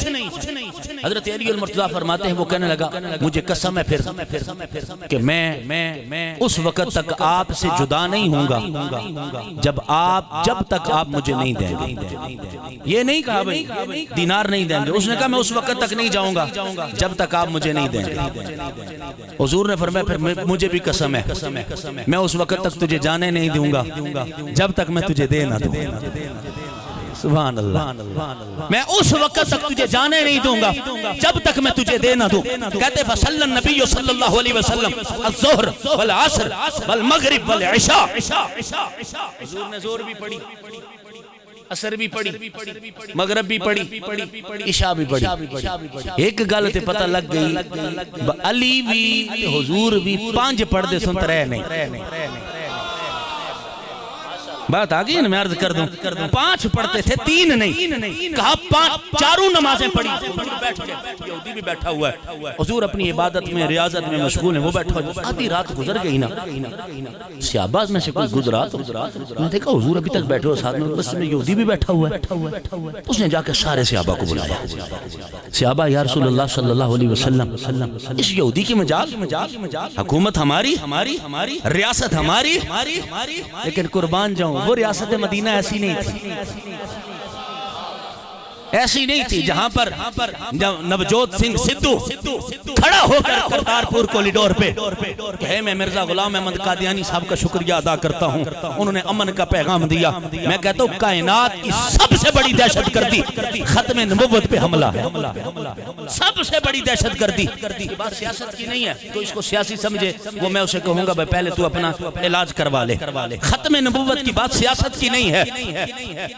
حضرت علی المرتضی فرماتے ہیں وہ کہنے لگا مجھے قسم ہے پھر کہ میں اس وقت تک آپ سے جدا نہیں ہوں گا جب تک آپ مجھے نہیں دیں گے۔ یہ نہیں کہا بھئی دینار نہیں دیں گے، اس نے کہا میں اس وقت تک نہیں جاؤں گا جب تک آپ مجھے نہیں دیں گے۔ حضور نے فرمایا پھر مجھے بھی قسم ہے میں اس وقت تک تجھے جانے نہیں دوں گا جب تک میں تجھے دے نہ دوں۔ سبحان اللہ، میں اس وقت تک تجھے جانے نہیں دوں گا جب تک میں تجھے دے نہ دوں۔ کہتے فصلی النبی صلی اللہ علیہ وسلم الظہر والعصر والمغرب والعشاء، حضور نے زور بھی پڑھی، عصر بھی پڑھی، مغرب بھی پڑھی، عشاء بھی پڑھی۔ ایک گل تے پتہ لگ گئی علی بھی حضور بھی 5 پڑھ دے سنت رہے نہیں۔ بات آگئی نا، میں عرض کر دوں 5 پڑھتے تھے 3 نہیں، کہا 4 نمازیں پڑھی، بیٹھ گئے، یہودی بھی بیٹھا ہوا ہے، حضور اپنی عبادت میں ریاضت میں مشغول ہیں، وہ بیٹھا ہوا ہے، آدھی رات گزر گئی نا، صحابہ میں سے کوئی گزرا تو میں نے دیکھا حضور ابھی تک بیٹھے ہو، ساتھ میں بس میں یہودی بھی بیٹھا ہوا ہے، اس نے جا کے سارے صحابہ کو بلایا، صحابہ یا رسول اللہ صلی اللہ علیہ وسلم اس یہودی کی مجال، حکومت ہماری، ریاست ہماری، لیکن قربان جاؤں وہ ریاست مدینہ ایسی نہیں تھی جہاں پر نوجوت سنگھ سدھو کھڑا ہو کر کرتارپور کوریڈور پہ کہ میں مرزا غلام احمد قادیانی صاحب کا شکریہ ادا کرتا ہوں، انہوں نے امن کا پیغام دیا۔ میں کہتا ہوں کائنات کی سب سے بڑی دہشت گردی ختم نبوت پہ حملہ ہے، سب سے بڑی دہشت گردی، بات سیاست کی نہیں ہے، تو اس کو سیاسی سمجھے وہ میں اسے کہوں گا بھائی پہلے تو اپنا علاج کروا لے، ختم نبوت کی بات سیاست کی نہیں ہے۔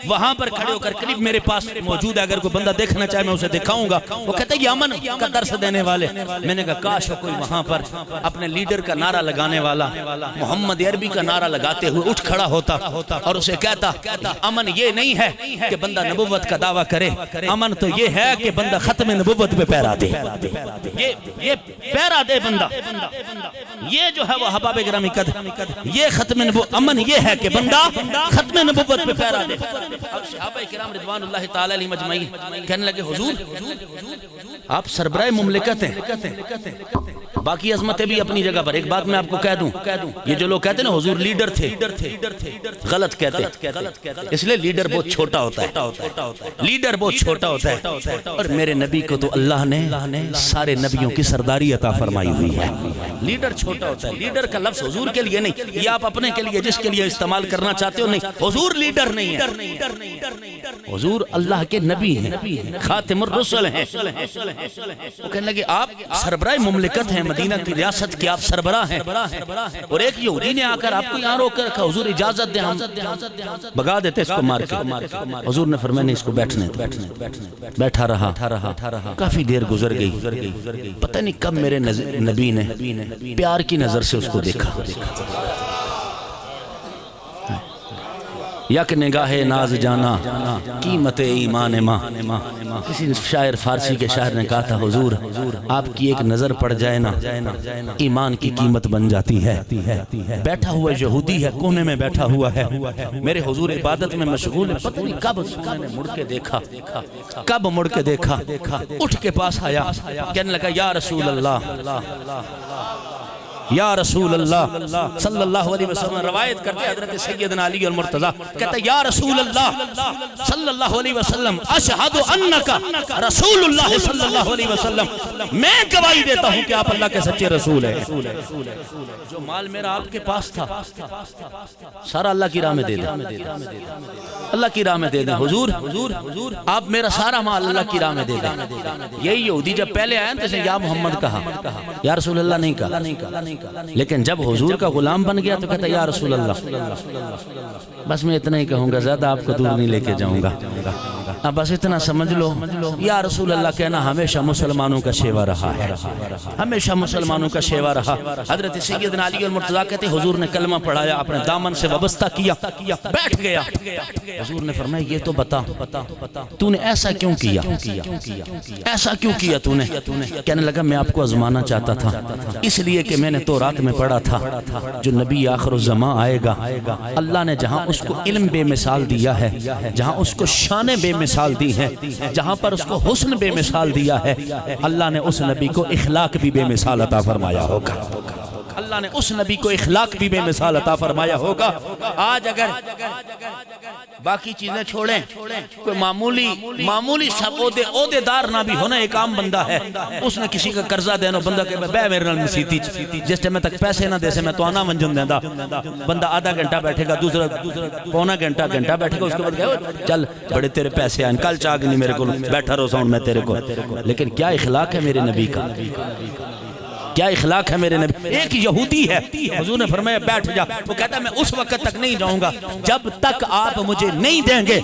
وہاں پر کھڑے ہو کر کلپ میرے پاس موجود، اگر کوئی بندہ دیکھنا چاہے میں اسے دکھاؤں گا، وہ کہتا ہے یہ امن کا درس دینے والے، میں نے کہا کاش کوئی وہاں پر اپنے لیڈر کا نعرہ لگانے والا محمد عربی کا نعرہ لگاتے ہوئے اٹھ کھڑا ہوتا اور اسے کہتا امن یہ نہیں ہے کہ بندہ نبوت کا دعویٰ کرے، امن تو یہ ہے کہ بندہ ختم نبوت پہ پیرا دے، یہ پیرا دے بندہ، یہ جو ہے وہ احباب گرامی قدر، یہ ختم نبوت، امن یہ ہے کہ بندہ ختم نبوت پہ پیرا دے۔ اب صحابہ کرام رضوان اللہ تعالی علیہ مجمعین کہنے لگے حضور آپ سربراہ مملکت ہیں، باقی عظمتیں بھی اپنی جگہ پر، ایک بات میں آپ کو کہہ دوں، یہ جو لوگ کہتے ہیں نا حضور لیڈر تھے، غلط کہتے ہیں، اس لئے لیڈر بہت چھوٹا ہوتا ہے، لیڈر بہت چھوٹا ہوتا ہے، اور میرے نبی کو تو اللہ نے سارے نبیوں کی سرداری عطا فرمائی ہوئی ہے، لیڈر چھوٹا ہوتا ہے، لیڈر کا لفظ حضور کے لیے نہیں، یہ آپ اپنے کے لیے جس کے لیے استعمال کرنا چاہتے ہو نہیں، حضور لیڈر نہیں ہے، حضور اللہ کے نبی ہیں، خاتم الرسل ہیں۔ وہ کہنے لگے آپ سربراہ مملکت ہیں، مدینہ کی ریاست کے آپ سربراہ ہیں، اور ایک یہودی نے آ کر آپ کو یہاں روک کر رکھا، حضور اجازت دیں ہم بگا دیتے اس کو مار کے، حضور نے فرمایا نہیں اس کو بیٹھنے دیں، بیٹھا رہا، کافی دیر گزر گئی، پتہ نہیں کب میرے نبی نے پیار کی نظر سے اس کو دیکھا، یک نگاہ ناز جانا قیمت ایمان ماں، کسی شاعر فارسی کے شاعر نے کہا تھا حضور آپ کی ایک نظر پڑ جائے نا ایمان کی قیمت بن جاتی ہے۔ بیٹھا ہوا یہودی ہے، کونے میں بیٹھا ہوا ہے، میرے حضور عبادت میں مشغول ہے، پتہ نہیں کب میں نے مڑ کے دیکھا، اٹھ کے پاس آیا، کہنے لگا یا رسول اللہ، یا رسول اللہ صلی اللہ علیہ وسلم، روایت کرتے حضرت سیدنا علی المرتضی کہتا ہے یا رسول اللہ صلی اللہ علیہ وسلم اشہد انکا رسول اللہ صلی اللہ علیہ وسلم، میں گواہی دیتا ہوں کہ آپ اللہ کے سچے رسول ہیں، جو مال میرا آپ کے پاس تھا سارا اللہ کی راہ میں دے دیں، اللہ کی راہ میں دے دیں، حضور آپ میرا سارا مال اللہ کی راہ میں دے دیں۔ یہی یہودی جب پہلے آیا تو اسے یا محمد کہا، یا رسول اللہ نہیں کہا، لیکن جب حضور کا غلام بن گیا تو کہتا یا رسول اللہ، بس میں اتنا ہی کہوں گا، زیادہ آپ کو دور نہیں لے کے جاؤں گا، اب بس اتنا سمجھ لو یا رسول اللہ کہنا ہمیشہ مسلمانوں کا شیوا رہا ہے، ہمیشہ مسلمانوں کا شیوا رہا۔ حضرت سیدنا علی المرتضی کہتے حضور نے کلمہ پڑھایا، اپنے دامن سے وابستہ کیا، بیٹھ گیا، حضور نے فرمایا یہ تو بتا تو نے ایسا کیوں کیا، ایسا کیوں کیا تو نے؟ کہنے لگا میں آپ کو آزمانا چاہتا تھا، اس لیے کہ میں نے تورات میں پڑھا تھا جو نبی آخر الزمان آئے گا، اللہ نے جہاں اس کو علم بے مثال دیا ہے، جہاں اس کو شان بے مثال دی ہے، جہاں پر اس کو حسن بے مثال دیا ہے، اللہ نے اس نبی کو اخلاق بھی بے مثال عطا فرمایا ہوگا، اللہ نے اس نبی کو اخلاق بھی بے مثال عطا فرمایا ہوگا۔ آج اگر باقی چیزیں چھوڑیں، کوئی معمولی سب عہدے دار نہ بھی ہونا، ایک عام بندہ ہے، اس نے کسی کا قرضہ دینا، بندہ کہ بے میرے نال مسیتی جس ٹائم تک پیسے نہ دے سے میں تو آنا منجن دینا، بندہ آدھا گھنٹہ بیٹھے گا، دوسرا پونا گھنٹہ بیٹھے گا، اس کے بعد کہے چل بڑے تیرے پیسے آئیں، کل چاہ نہیں میرے کو بیٹھا رو ساؤں میں تیرے کو، لیکن کیا اخلاق ہے میرے نبی کا، کیا اخلاق ہے میرے نبی۔ ایک یہودی ہے، حضور نے فرمایا بیٹھ جا، وہ کہتا ہے میں اس وقت تک نہیں جاؤں گا جب تک آپ مجھے نہیں دیں گے،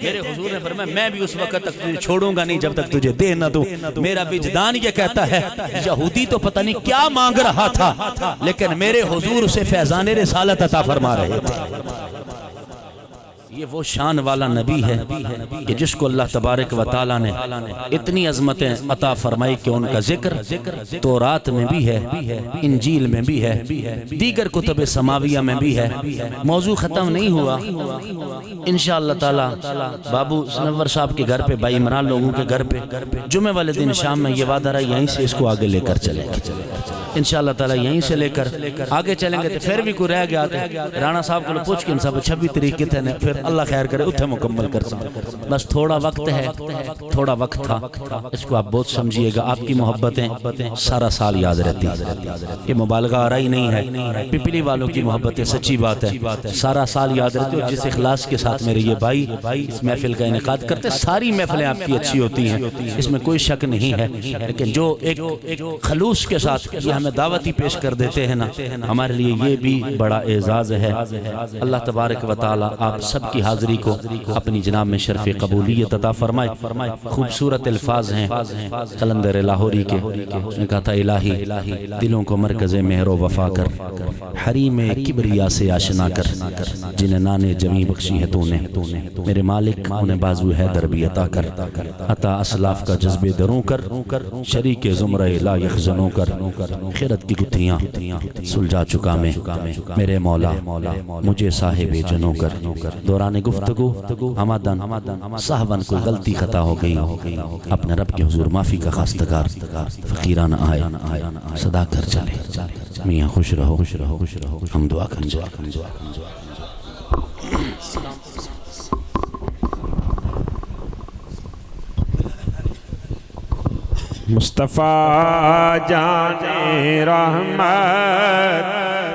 میرے حضور نے فرمایا میں بھی اس وقت تک تجھے چھوڑوں گا نہیں جب تک تجھے دے نہ دوں۔ میرا وجدان یہ کہتا ہے یہودی تو پتہ نہیں کیا مانگ رہا تھا، لیکن میرے حضور سے فیضان رسالت عطا فرما رہے تھے۔ یہ وہ شان والا نبی ہے کہ جس کو اللہ تبارک و تعالیٰ نے اتنی عظمتیں عطا فرمائی کہ ان کا ذکر تورات میں بھی ہے، انجیل میں بھی ہے، دیگر کتب سماویہ میں بھی ہے۔ موضوع ختم نہیں ہوا، انشاءاللہ تعالیٰ بابو سنور صاحب کے گھر پہ، بھائی عمران لوگوں کے گھر پہ جمعہ والے دن شام میں یہ وعدہ رہا یہیں سے اس کو آگے لے کر چلیں گے انشاءاللہ تعالیٰ، یہیں سے لے کر آگے چلیں گے۔ تو پھر بھی کوئی رہ گیا تو رانا صاحب کو پوچھ کے ان صاحب 26 تاریخ کتنے نے، پھر اللہ خیر کرے اتھے مکمل کر سکتے۔ بس تھوڑا وقت ہے، تھوڑا وقت تھا، اس کو آپ بہت سمجھیے گا۔ آپ کی محبتیں سارا سال یاد رہتی ہیں، یہ مبالغہ آ رہا ہی نہیں ہے۔ پپلی والوں کی محبتیں سچی بات ہے، سارا سال یاد رہتی ہے۔ جس اخلاص کے ساتھ میرے یہ بھائی اس محفل کا انعقاد کرتے، ساری محفلیں آپ کی اچھی ہوتی ہیں، اس میں کوئی شک نہیں ہے، لیکن جو ایک خلوص کے ساتھ یہ ہمیں دعوتی پیش کر دیتے ہیں نا، ہمارے لیے یہ بھی بڑا اعزاز ہے۔ اللہ تبارک و تعالی آپ سب کی حاضری کو اپنی جناب میں شرف قبولیت عطا فرمائے۔ خوبصورت الفاظ ہیں قلندر لاہوری کے، اس نے کہا تھا الہی دلوں کو مرکز مہر و وفا کر، حریم کبریا سے آشنا کر، جنہیں نانے جمی بخشی ہے تو نے، میرے مالک انہیں بازو حیدر بھی عطا کر، عطا اسلاف کا جذب دروں کر، شریک زمرہ لا یخزنوں کر، خیرت کی گتھیاں سلجھا چکا میں میرے مولا مجھے صاحب جنوں کر۔ دوران گفتگو ہمادن صاحبان کوئی غلطی خطا ہو گئی، اپنے رب کے حضور معافی کا خواستگار فقیران آئے صدا کر چلے۔ میاں خوش رہو، ہم دعا کر جائیں۔ مصطفیٰ جان رحمت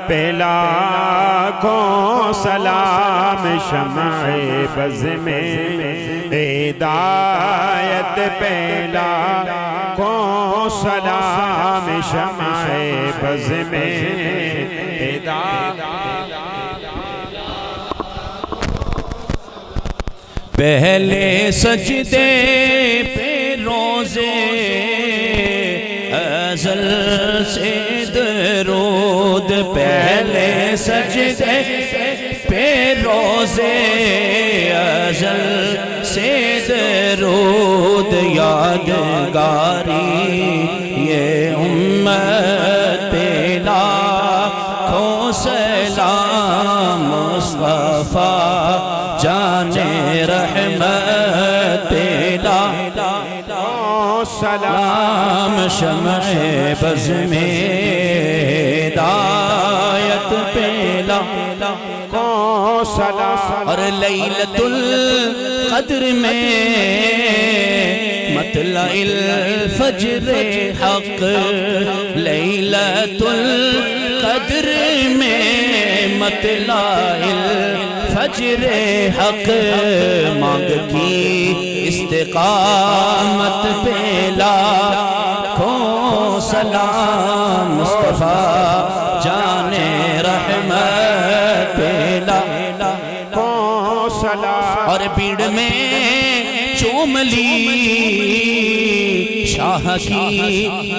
پہ لاکھوں سلام، شمع بز میں ہدایت پہ لاکھوں سلام، شمع بز میں ہدایت۔ پہلے سجدے پہ روزے ازل سے درود، پہلے سجدے پہ روزے ازل سے درود، یادگاری یہ امت لاکھوں سلام، مصطفیٰ جان رحمت سلام، شمع بز میں ہدایت پہ لاکھوں سلام۔ اور لیلۃ القدر میں مطلع الفجر حق، لیلۃ القدر میں مطلع الفجر حق، مانگ کی استقامت پہ لاکھوں سلام، مصطفیٰ جان رحمت پہ لاکھوں سلام۔ اور بھیڑ میں چوم لی شاہ کی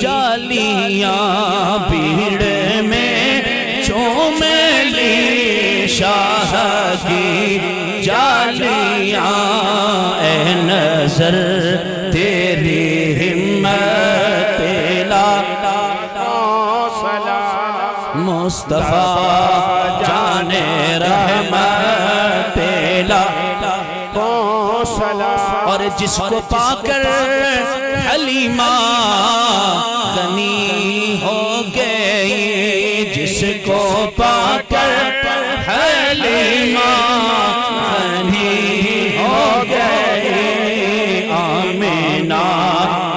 جالیاں، بھیڑ میں چوم لی شاہ کی جالیاں، اے نظر تیری ہمت لاکھوں سلام، مصطفیٰ جان رحمت لاکھوں سلام۔ اور جس کو پا کر حلیمہ غنی ہو گئی، جس کو پا کر حلیمہ غنی ہو گئی، آمینہ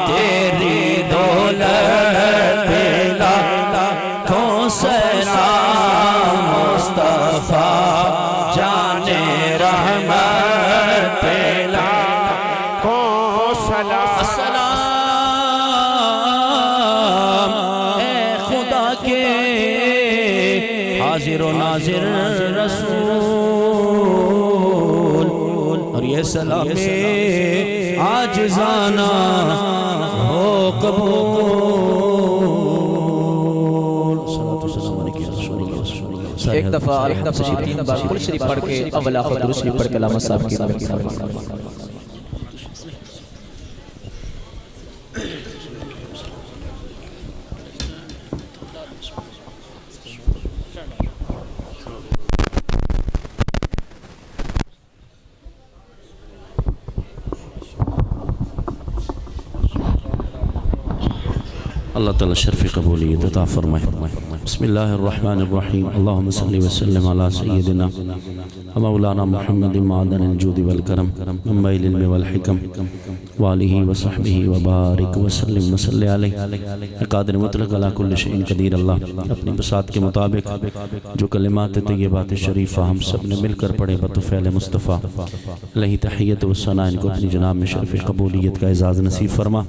تیری دولت پہ لاکھوں سلام، مصطفیٰ جان رحمت پہ لاکھوں سلام۔ السلام اے خدا کے حاضر و ناظر رسول، اور یہ سلام عاجزانہ ہو قبول۔ ایک ایک دفعہ الحمد سے 3 بار کل شریف پڑھ کے اول آخر درود شریف پڑھ کے علامہ صاحب کی نام اللہ تعالی شرف قبولیت عطا فرمائے. بسم اللہ الرحمن الرحیم. اللہم صلی وسلم علی سیدنا مولانا محمد معدن الجود والکرم منبع العلم والحکم وآلہ وصحبہ وبارک وسلم وصلی علیہ قادر مطلق علی کل شیء قدیر. اللہ اپنی بساط کے مطابق جو کلمات طیبات شریفہ ہم سب نے مل کر پڑھے بطفیل مصطفیٰ علیہ تحیت و ثناء، ان کو اپنی جناب میں شرف قبولیت کا اعزاز نصیب فرما.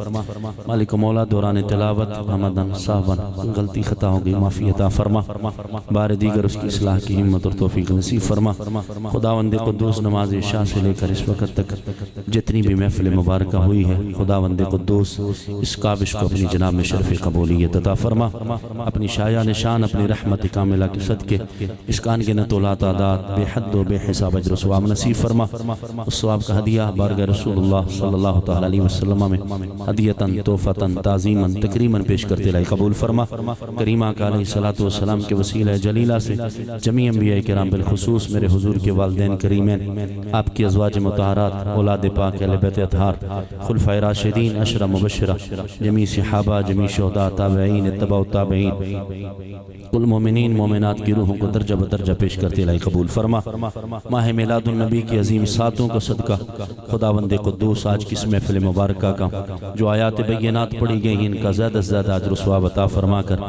مالک مولا دوران تلاوت رمضان صاحبان غلطی خطا ہو گئی، معافی عطا فرما. بار دیگر اس کی اصلاح کی ہمت اور توفیق نصیب فرما. خداوند قدوس نماز عشاء سے لے کر اس وقت تک جتنی بھی محفل مبارکہ ہوئی ہے، خداوند قدوس اس کابش کو اپنی جناب میں شرف قبولیت عطا فرما. اپنی شایع نشان اپنی رحمت کاملہ کے صدقے اس کان کے نتولا تعداد بے حد و بے حساب اجر و ثواب نصیب فرما. اس ثواب کا ہدیہ بارگاہ رسول اللہ صلی اللہ تعالی علیہ وسلم میں ہدیتاً توفیتاً تعظیماً تکریماً پیش کرتے لائے قبول فرما. کریمہ کا علیہ السلام کے وسیلہ جلیلہ سے جمیع انبیاء کرام بالخصوص میرے حضور کے والدین کریمین، آپ کی ازواج مطہرات، اولاد پاک، اہل بیت اطہار، خلفائے راشدین، عشرہ مبشرہ، جمیع صحابہ، جمیع شہداء، تابعین، اتباع تابعین، کل مومنین مومنات کی روحوں کو درجہ بدرجہ پیش کرتے لائے قبول فرما. ماہ میلاد النبی کی عظیم ساتوں کا صدقہ خداوند قدوس آج کی اس محفل مبارکہ کا جو آیات بینات پڑھی گئی ان کا زیادہ سے زیادہ اجر و ثواب عطا فرما کر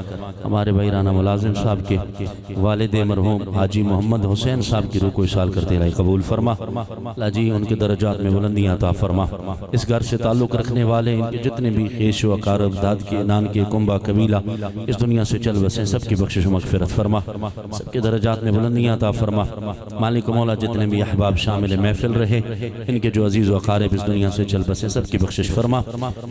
ہمارے بھائی رانا ملازم صاحب کے والد مرحوم حاجی محمد حسین صاحب کی روح کو اصال کرتے لائے قبول فرما. اللہ جی ان کے درجات میں بلندیاں عطا فرما. اس گھر سے تعلق رکھنے والے ان کے جتنے بھی خیش و اقارب، داد کے، نان کے، کنبہ، قبیلہ اس دنیا سے چل بسیں، سب کی بخشش و مغفرت فرما. سب کے درجات میں بلندیاں عطا فرما. مالک و مولا جتنے بھی احباب شامل محفل رہے، ان کے جو عزیز و اقارب اس دنیا سے چل بسیں، سب کی بخشش فرما.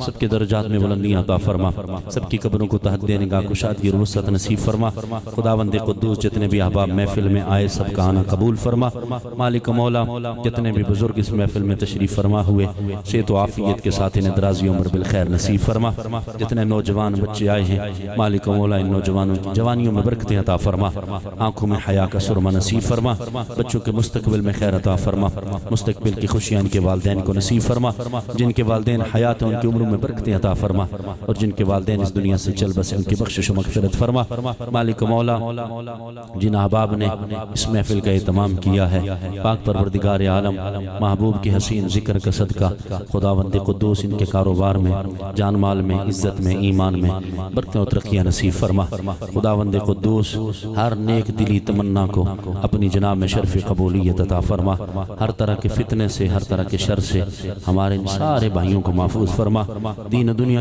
سب کے درجات میں بلندیاں عطا فرما. سب کی قبروں کو تحت دینے کا کشادگی اور وسعت نصیب فرما. خداوند قدوس جتنے بھی احباب محفل میں آئے سب کا آنا قبول فرما. مالک و مولا جتنے بھی بزرگ اس محفل میں تشریف فرما ہوئے صحت و عافیت کے ساتھ انہیں دراز عمر بالخیر نصیب فرما. جتنے نوجوان بچے آئے ہیں مالک و مولا ان نوجوانوں کی جوانیوں میں برکتیں عطا فرما. آنکھوں میں حیا کا سرما نصیب فرما. بچوں کے مستقبل میں خیر عطا فرما. مستقبل کی خوشیاں ان کے والدین کو نصیب فرما. جن کے والدین حیات ہیں ان کی عمروں میں برکتیں عطا فرما، اور جن کے والدین اس دنیا سے چل بسے ان کی بخشش و مغفرت فرما. مالک مولا جن احباب نے اس محفل کا اہتمام کیا ہے، پاک پروردگار عالم محبوب کے حسین ذکر کا صدقہ خداوند قدوس ان کے کاروبار میں، جان مال میں، عزت میں، ایمان میں برکتیں و ترقیاں نصیب فرما. خداوند قدوس ہر نیک دلی تمنا کو اپنی جناب میں شرف قبولیت عطا فرما. ہر طرح کے فتنے سے، ہر طرح کے شر سے ہمارے سارے بھائیوں کو محفوظ فرما. دین و دنیا